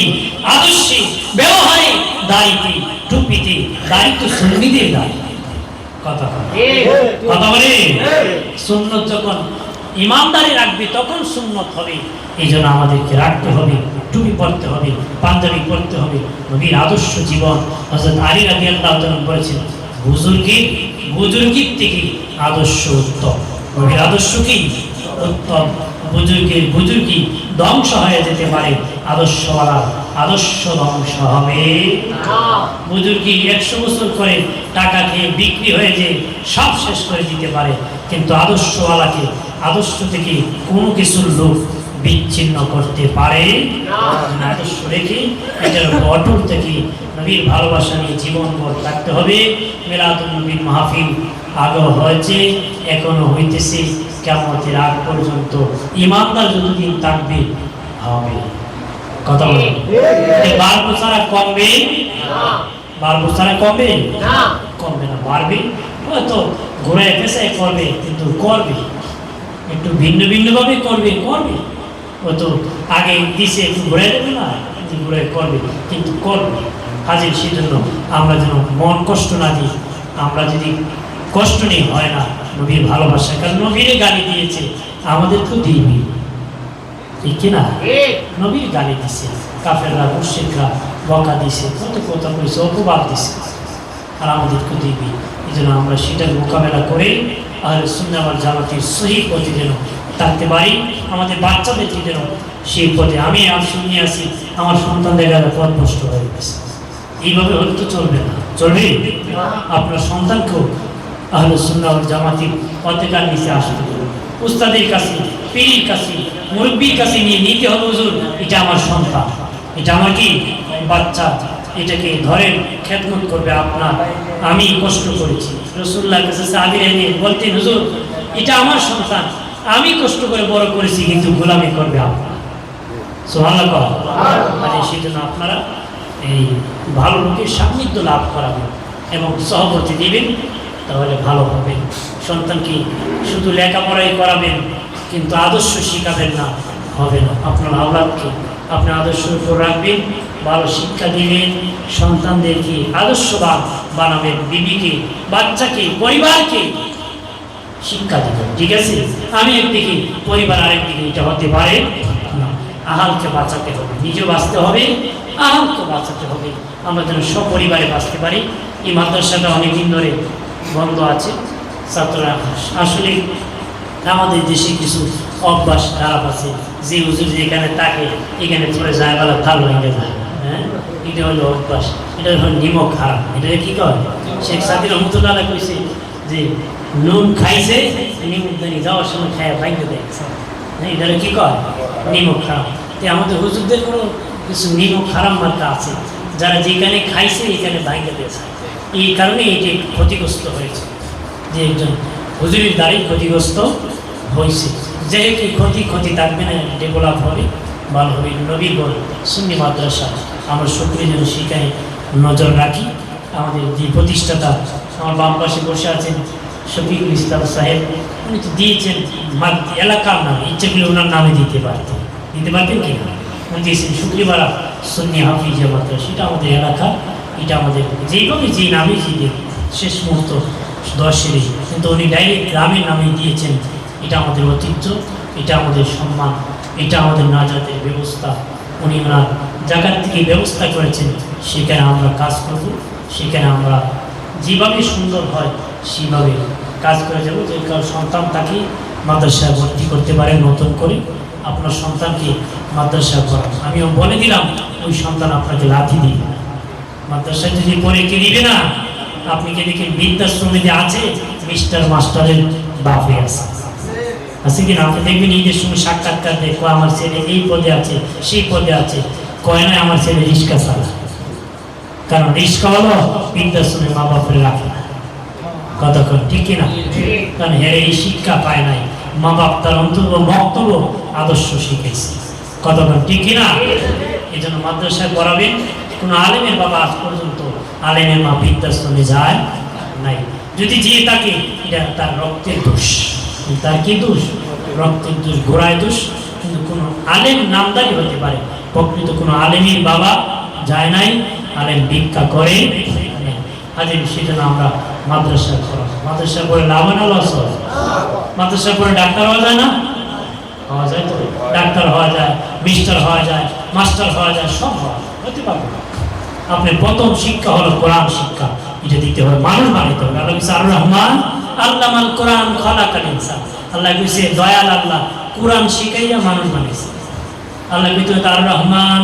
আদর্শে, ব্যবহারে, দাড়িতে, টুপিতে, দাড়ি তো সুন্নিদের দাড়ি। কথা বলে সুন্নত যখন ইমানদারি রাখবে তখন সুন্নত হবে। এই জন্য আমাদেরকে রাখতে হবে, টুপি পরতে হবে, পাঞ্জাবি পরতে হবে। নবীর আদর্শ জীবন হযরত আলী রাদিয়াল্লাহু তাআলা বলেছেন, বুজুর্গির থেকে আদর্শ উত্তম। নবীর আদর্শ কি? উত্তম। বুজুর্গি ধ্বংস হয়ে যেতে পারে, আদর্শওয়ালা আদর্শ ধ্বংস হবে। বুজুর্গি 100 বছর করে টাকা খেয়ে বিক্রি হয়ে যে সব শেষ করে দিতে পারে, কিন্তু আদর্শওয়ালাকে আদর্শ থেকে কোনো কিছুর লোক বিচ্ছিন্ন করতে পারে না। আদর্শ রেখে এটার অটল থেকে নবীর ভালোবাসা নিয়ে জীবনভর থাকতে হবে। মিলাদুন নবীর মাহফিল আগে হয়েছে, এখনো হইতেছে, কিয়ামতের আগ পর্যন্ত ইমানদার যতদিন থাকবে হবে। কথা বলেন, বাড়বো ছাড়া কমবে না, বাড়বো ছাড়া কমবে না, কমবে না, বাড়বে। হয়তো ঘুরে পেশায় করবে, কিন্তু করবে একটু ভিন্ন ভিন্নভাবে করবে, করবে হয়তো আগে দিছে একটু ঘুরে দেবে না, ঘুরে করবে, কিন্তু করবে হাজির। সেজন্য আমরা যেন মন কষ্ট না দিই, আমরা যদি কষ্ট নেই হয় না নবীর ভালোবাসা, কারণ নবীরে গালি দিয়েছে আমাদের তো দিবি, ঠিক কিনা? নবীর গালি দিছে, কাফেররা মুশরিকরা বকা দিছে, কত কথা কইছে, অপবাদ দিছে, আর আমাদেরকে দিবি। এই জন্য আমরা সেটার মোকাবেলা করে আহলে সুন্নাহ ওয়াল জামাতের সহি পথে যেন থাকতে পারি, আমাদের বাচ্চাদেরকে যেন সেই পথে। আমি শুনিয়ে আসি আমার সন্তান দেখা যায় পথ নষ্ট হয়ে গেছে, এইভাবে হলে তো চলবে না, চলবে। আপনার সন্তানকেও আহলে সুন্নাহ ওয়াল জামাতের পথেকার নিচে আসতে হবে, উস্তাদের কাছে, পীরের কাছে, মুরব্বির কাছে নিয়ে নিতে হবে। হুজুর এটা আমার সন্তান, এটা আমার কি বাচ্চা, এটাকে ধরেন খেদমত করবে আপনার, আমি কষ্ট করেছি। রাসূলুল্লাহর কাছে সাহাবীরা এনে বলতেন হুজুর এটা আমার সন্তান, আমি কষ্ট করে বড় করেছি, কিন্তু গোলামি করবে আপনার। সুবহানাল্লাহ। মানে সেজন্য আপনারা এই ভালো লোকের সান্নিধ্য লাভ করাবেন এবং সহবতি দিবেন, তাহলে ভালো হবে। সন্তানকে শুধু লেখাপড়াই করাবেন কিন্তু আদর্শ শিখাবেন না, হবে না। আপনার আওলাদকে আপনার আদর্শের উপর রাখবেন, ভালো শিক্ষা দিবেন, সন্তানদেরকে আদর্শবান বানাবেন, বিবিকে, বাচ্চাকে, পরিবারকে শিক্ষা দিবেন, ঠিক আছে? আমি একদিকে, পরিবার আরেকদিকে, এটা হতে পারে না। আহালকে বাঁচাতে হবে, নিজেও বাঁচতে হবে, আহালকে বাঁচাতে হবে, আমরা যেন সপরিবারে বাঁচতে পারি। এই মাদ্রাসাটা অনেকদিন ধরে বন্ধ আছে, ছাত্ররা আসলে আমাদের দেশে কিছু অভ্যাস খারাপ আছে, যে হুজুর যেখানে থাকে এখানে চলে যায় বেলা ভালো হয়ে যায়, হ্যাঁ, এটা হলো অভ্যাস, এটা হলো নিমক হারাম। এটা কি কয় শেখ সাদি রহমতুল্লাহ কইছে যে নুন খাইছে নিমক দানি যাওয়ার সময় খায় ভাগ্য দেয়, হ্যাঁ, এটা কি কয় নিমক হারাম। তো আমাদের হুজুরদের কোনো কিছু নিমক হারাম মার্কা আছে, যারা যেখানে খাইছে এখানে ভাগ্য দিয়েছে, এই কারণে এটি ক্ষতিগ্রস্ত হয়েছে, যে একজন হুজুরের দ্বারাই ক্ষতিগ্রস্ত হয়েছে। যে কি ক্ষতি থাকবে না, ডেভেলপ হবে, ভালো হবে। নবীর বল সুন্নি মাদ্রাসা আমরা সকলে যেন সেখানে নজর রাখি। আমাদের যে প্রতিষ্ঠাতা আমার বাম পাশে বসে আছেন শফিকুল ইসলাম সাহেব, উনি তো দিয়েছেন এলাকার নামে, ইচ্ছে করলে ওনার নামে দিতে পারতেন কি না, উনি দিয়েছেন শুক্রিবারা সুন্নি হাফিজিয়া মাদ্রাসা, সেটা আমাদের এলাকা, এটা আমাদের যেইভাবে যে নামে যে শেষ মুহূর্ত 10 কিন্তু উনি ডাইরেক্ট গ্রামের নামে দিয়েছেন। এটা আমাদের ঐতিহ্য, এটা আমাদের সম্মান, এটা আমাদের নাজাতের ব্যবস্থা। উনি ওনার জায়গার থেকে ব্যবস্থা করেছেন, সেখানে আমরা কাজ করব, সেখানে আমরা যেভাবে সুন্দর হয় সেভাবে কাজ করে যাব। যে কারো সন্তান তাকে মাদ্রাসায় ভর্তি করতে পারে নতুন করে, আপনার সন্তানকে মাদ্রাসায় পড়ান। আমিও বলে দিলাম ওই সন্তান আপনাকে লাথি দিবে না, মাদ্রাসায় যদি পড়ে কে দিবে না। আপনি কে দেখেন বৃদ্ধাশ্রমে যে আছে মিস্টার মাস্টারের বাপে আছে কিনা, আপনি দেখবেন ঈদের সময় সাক্ষাৎকার দেখো আমার ছেলে এই পদে আছে সেই পদে আছে, কয় না আমার ছেলে রিক্সা চালা, কারণ রিক্সা হলো বৃদ্ধাশ্রমে মা বাপের রাখে না, কতক্ষণ ঠিক কিনা, কারণ হ্যাঁ এই শিক্ষা পায় নাই, মা বাপ তার অন্তর্গ বক্তব্য আদর্শ শিখেছে, কতক্ষণ ঠিক কিনা। এই জন্য মাদ্রাসায় পড়াবেন। কোনো আলেমের বাবা আজ পর্যন্ত আলেমের মা বৃদ্ধাশ্রমে যায় নাই, যদি যেয়ে থাকে এটা তার রক্তের দোষ, তার কি দোষ, রক্তের দোষ, ঘোড়ায় দোষ। কিন্তু কোনো আলেম নামদারি হতে পারে, প্রকৃত কোনো আলেমের বাবা যায় নাই, আলেম ভিক্ষা করে হাজির। সেজন্য আমরা মাদ্রাসা করা, মাদ্রাসা পড়ে লাভ হয় না লস হয়? মাদ্রাসা পড়ে ডাক্তার হওয়া যায় না? হওয়া যায় তো, ডাক্তার হওয়া যায়, মিস্টার হওয়া যায়, মাস্টার হওয়া যায়, সব হতে পারবে না। আপনার প্রথম শিক্ষা হলো কোরআন শিক্ষা, এটা দিতে হবে, মানুষ বানাইতে হবে। আল্লাহ বলছে আর রহমান আল্লামাল কোরআন খালাকাল ইনসান, আল্লাহ বলছে দয়াল আল্লাহ কোরআন শিখাইয়া মানুষ বানাইছে। আল্লাহ বলতে আর রহমান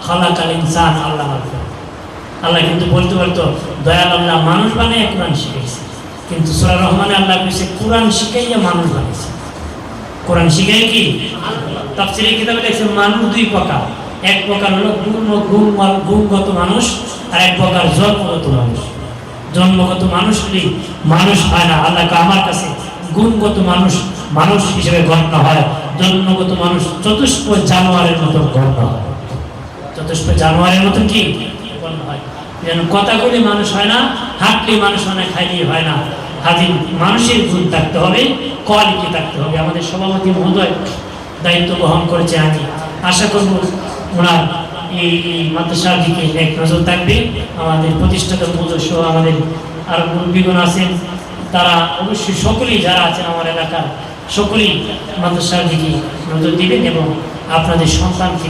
খালাকাল ইনসান আল্লামাল কোরআন, আল্লাহ কিন্তু বলতে পারতো দয়াল আল্লাহ মানুষ বানাইয়া কোরআন শিখাইছে, কিন্তু সূরা রহমানে আল্লাহ বলছে কোরআন শিখাইয়া মানুষ বানাইছে। কোরআন শিখাই কি তাফসীরের কিতাবে লেখছে মানুষ দুই প্রকার, এক প্রকার হলো গুণগত মানুষ, আর এক প্রকার জন্মগত মানুষ। জন্মগত মানুষ হলে মানুষ হয় না, আল্লাহকে আমার কাছে গুণগত মানুষ হিসেবে গণ্য হয়, জন্মগত মানুষ চতুষ্প জানোয়ারের মতো গণ্য হয়। চতুষ্প জানোয়ারের মতো কি গণ্য হয়, যেন কথাগুলি মানুষ হয় না, হাঁটলে মানুষ হয় না, খাইলে হয় না। হাজির মানুষের গুণ থাকতে হবে, কোয়ালিটি থাকতে হবে। আমাদের সভাপতি মহোদয় দায়িত্ব বহন করেছে, আমি আশা করব ওনার এই মাদ্রাসার দিকে এক নজর থাকবে। আমাদের প্রতিষ্ঠাতা মহোদয় সহ আমাদের আর মুরব্বীগণ আছেন, তারা অবশ্যই সকলেই যারা আছেন আমার এলাকার সকলেই মাদ্রাসার দিকে নজর দিবেন এবং আপনাদের সন্তানকে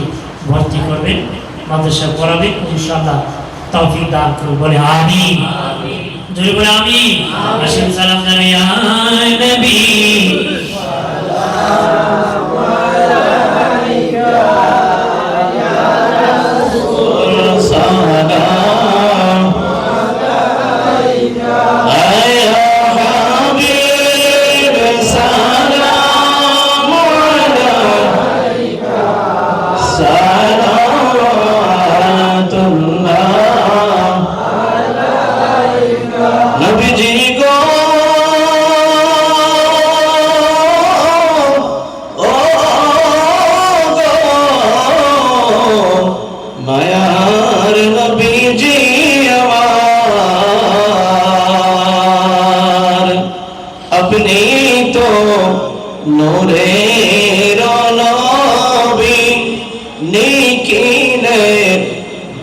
ভর্তি করবেন, মাদ্রাসা পড়াবেন, ইনশাআল্লাহ তৌফিক দান করুন। বলে আমিন, জোরে বলে আমিন। আসেন সালাম জানাই ইয়া নবী নূরের নবী নিখিলের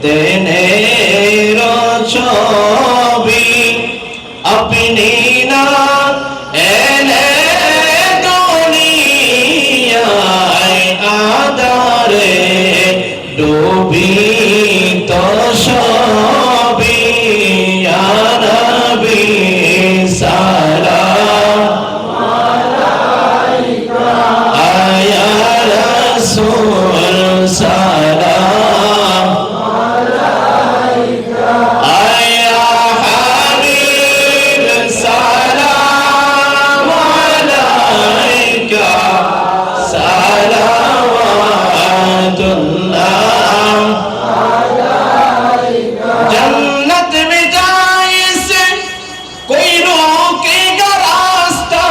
দেনের ছবি, আপনি না এলে দুনিয়ায় আধারে ডুবি তো সবই, ইয়া নবী সালাম আয়া রাসূল সালাম আয়া হাবিব সালাম আলাইকা সালাওয়াতুল্লাহ जन्नत में जाए से कोई रोकेगा रास्ता,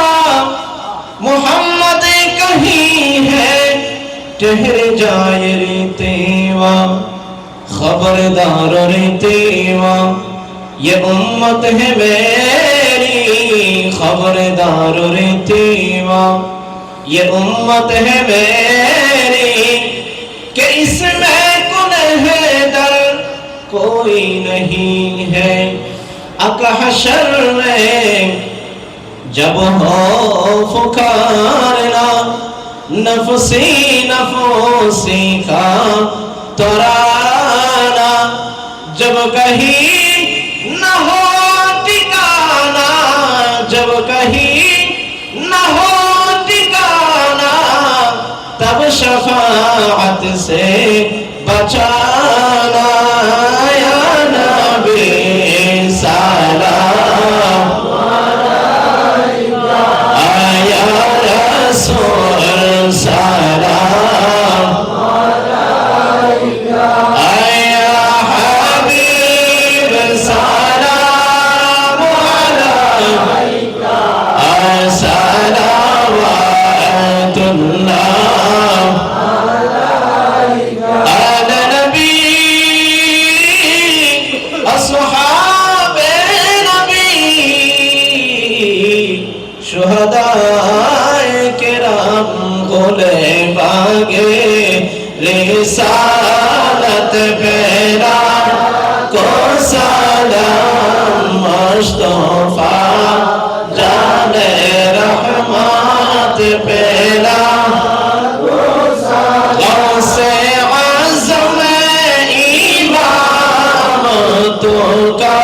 मोहम्मद कहीं है ठहर जाए रे तेवा, खबरदार रे तेवा ये उम्मत है मेरी, खबरदार रे तेवा ये उम्मत है मेरी, कि इसमें गुनहगार कोई नहीं है। अकहशर में जब हो पुकारना, नफसी नफसी का तराना, जब कहीं न हो ठिकाना, जब कहीं न हो ठिकाना, तब शफाअत से बचाना, या नबी सलाम आया रसूल सलाम आया हबीब सलाम अलैका सलावतुल्लाह आला नबी अस्हाबे नबी शुहदाए किराम गोले बागे रिसालत पेरा को सलाम मुस्तफा जाने रहमत पेरा गौसे आज़म इमाम तो का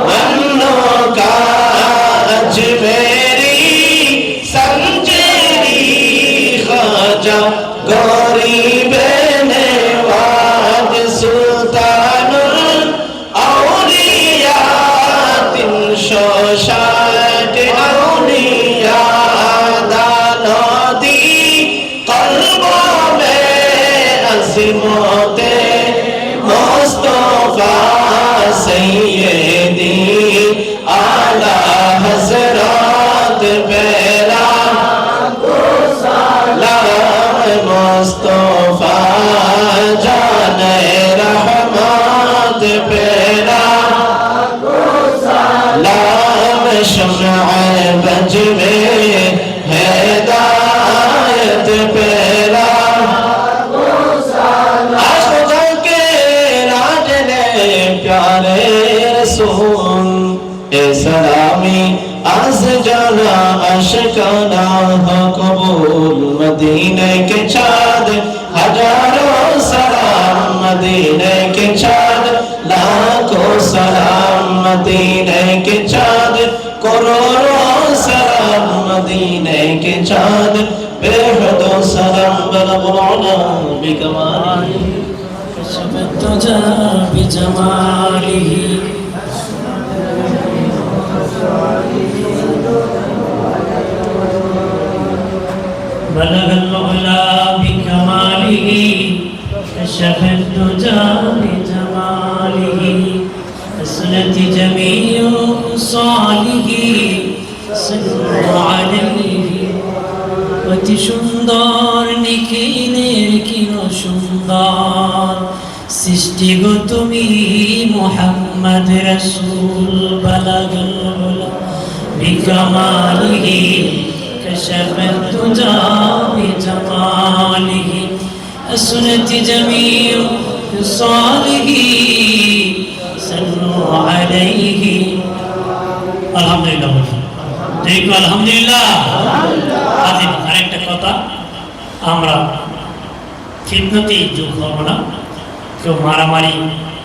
वन्नो का अजमेरी संजेरी ख्वाजा गौरी बेने वाज सुल्तानुल औलिया, 360 औलिया दानदी कल्बों में अज़ीमते मुस्तफा सैयदी आला हज़रात पे शम्अ बज में हिदायत पेरा आशिकों के राज ने प्यारे रसूल ए सलामी आज जाना अशकाना हो कबूल मदीने के चाँद हजारों सलाम मदीने के चाँद लाखों सलाम मदीने के चाँद करोड़ों सलाम मदीने के चाँद बेहदों सलाम बलगुना बिकमाली तुझा बिजमालिही بلغ العلا بكماله كشف الدجى بجماله حسنت جميع خصاله صلوا عليه অতি সুন্দর নিখিলের কিন সুন্দর সৃষ্টি গো তুমি মুহাম্মদ রাসূল বালাগাল উলা বিকামালিহি كشف الدجى بجماله حسنت جميع خصاله صلوا عليه الحمد لله দেখো আলহামদুলিল্লাহ আজি আরেকটা কথা আমরা ফিতনাতে যোগ হব না কেউ মারামারি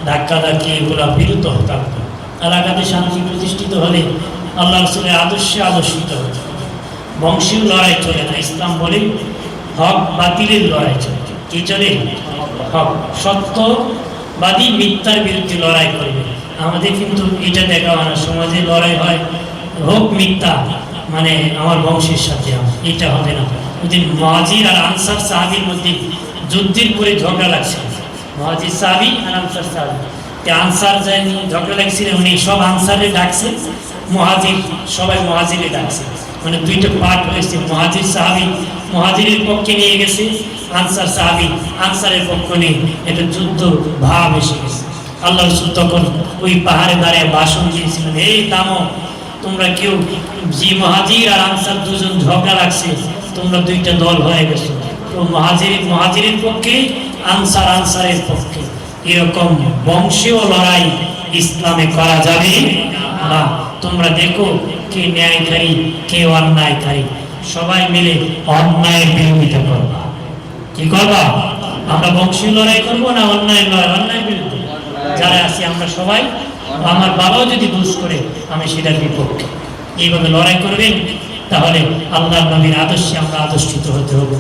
ধাক্কাধাক্কি এগুলো বিরত হতে হবে এলাকাতে শান্তি প্রতিষ্ঠিত হলে আল্লাহ রাসূলের আদর্শে আদর্শিত হতে বংশীয় লড়াই চলে না ইসলাম বলে হক বাতিলের লড়াই চলে কি চলে হক সত্যবাদী মিথ্যার বিরুদ্ধে লড়াই করবে আমাদের কিন্তু এটা দেখা হয় না সমাজে লড়াই হয় হোক মিথ্যা মানে আমার বংশের সাথে এটা হবে না ওদিন মুহাজির আর আনসার সাহাবীর মধ্যে যুদ্ধের পরে ঝগড়া লাগছে মুহাজির সাহাবী আর আনসার সাহাবী তে আনসার যায়নি ঝগড়া লাগছিল উনি সব আনসারে ডাকছে মুহাজির সবাই মুহাজিরে ডাকছে মানে দুইটা পার্ট হয়েছে মুহাজির সাহাবী মুহাজিরের পক্ষে নিয়ে গেছে আনসার সাহাবী আনসারের পক্ষ নিয়ে এটা যুদ্ধ ভাব এসে গেছে আল্লাহ রাসূল তখন ওই পাহাড়ে দাঁড়িয়ে ভাষণ দিয়েছিলেন এই থামো তোমরা কেউ জি মুহাজির আর আনসার দুজন ঝগড়া লাগছে তোমরা দুইটা দল হয়ে গেছো তো মুহাজিরের পক্ষে আনসার আনসারের পক্ষে এরকম বংশীয় লড়াই ইসলামে করা যাবে না তোমরা দেখো কে ন্যায়কারী কে অন্যায়কারী সবাই মিলে অন্যায়ের বিরোধিতা করবা কি করবা আমরা বংশীয় লড়াই করবো না অন্যায় লড়াই অন্যায়ের বিরুদ্ধে যারা আছি আমরা সবাই আমার বাবাও যদি দোষ করে আমি সেটার বিপক্ষে এইভাবে লড়াই করবেন তাহলে আল্লাহর নবীর আদর্শে আমরা আদর্শিত হতে হবে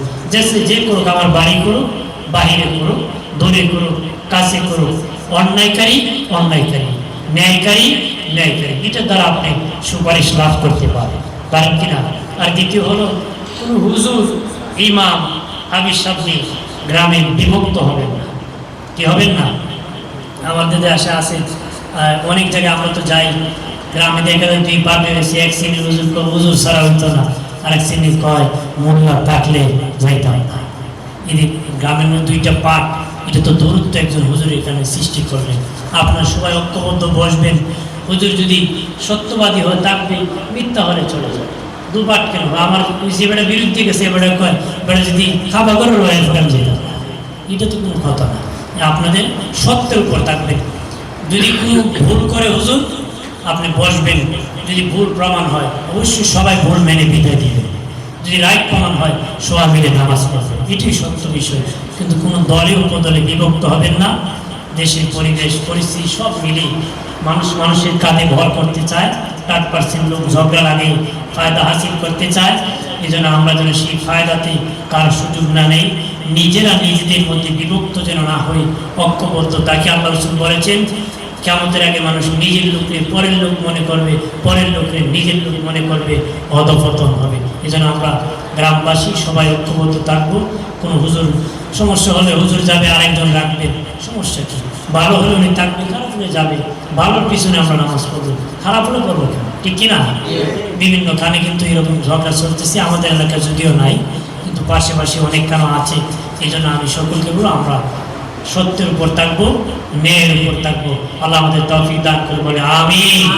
যে করুক আমার বাড়ি করুক বাহিরে করুক দূরে করুক কাছে করুক অন্যায়কারী অন্যায়কারী ন্যায়কারী ন্যায়কারী এটার দ্বারা আপনি সুপারিশ লাভ করতে পারেন কিনা আর দ্বিতীয় হলো কোনো হুজুর ইমাম হাবিজ সাহেব গ্রামে বিভক্ত হবেন না কি হবেন না আমাদের দেশে আছে অনেক জায়গায় আমরা তো যাই গ্রামে দেখা যায় দুই পার্টি হয়েছে এক শ্রেণীর হুজুর ছাড়া হইতো না আরেক শ্রেণীর কয় মোল্লা থাকলে যাইতাম না এদিক গ্রামের মধ্যে দুইটা পার্ট এটা তো দূরত্ব একজন হুজুর এখানে সৃষ্টি করলেন আপনার সবাই ঐক্যবদ্ধ বসবেন হুজুর যদি সত্যবাদী হয় থাকবে মিথ্যা হলে চলে যাবে দুপাট কেন আমার যে বেটা বিরুদ্ধে গেছে এবারে কয় বেটা যদি খাবার করে রয়ে ফেলেন যেটা এটা তো কোনো কথা না আপনাদের সত্যের উপর থাকবে যদি কোনো ভুল করে হুজুর আপনি বসবেন যদি ভুল প্রমাণ হয় অবশ্যই সবাই ভুল মেনে বিদায় দিবেন যদি রাইট প্রমাণ হয় সবাই মিলে নামাজ পড়বে এটাই সত্য বিষয় কিন্তু কোনো দলে উপদলে বিভক্ত হবেন না দেশের পরিবেশ পরিস্থিতি সব মিলে মানুষের কাঁধে ভর করতে চায় 8% লোক ঝগড়া লাগে ফায়দা হাসিল করতে চায় এই জন্য আমরা যেন সেই ফায়দাতে কার সুযোগ না নেই নিজেরা নিজেদের মধ্যে বিভক্ত যেন না হই ঐক্যবদ্ধ তাকে আল্লাহ রাসূল বলেছেন কিয়ামতের আগে মানুষ নিজের লোককে পরের লোক মনে করবে পরের লোককে নিজের লোক মনে করবে অধঃপতন হবে এই জন্য আমরা গ্রামবাসী সবাই ঐক্যবদ্ধ থাকবো কোনো হুজুর সমস্যা হলে হুজুর যাবে আরেকজন রাখবে সমস্যা কি ভালো হলে উনি থাকবে খারাপ হলে যাবে ভালোর পিছনে আমরা নামাজ পড়বো খারাপ হলে করবো কেন ঠিক কিনা বিভিন্ন খানে কিন্তু এরকম ঝগড়া চলতেছে আমাদের এলাকায় যদিও নাই কিন্তু পাশাপাশি অনেক কেন আছে এই জন্য আমি সকলকে বলবো আমরা সত্যের উপর থাকবো ন্যায়ের উপর থাকবো আল্লাহ আমাদের তৌফিক দান করে বলে আমিন।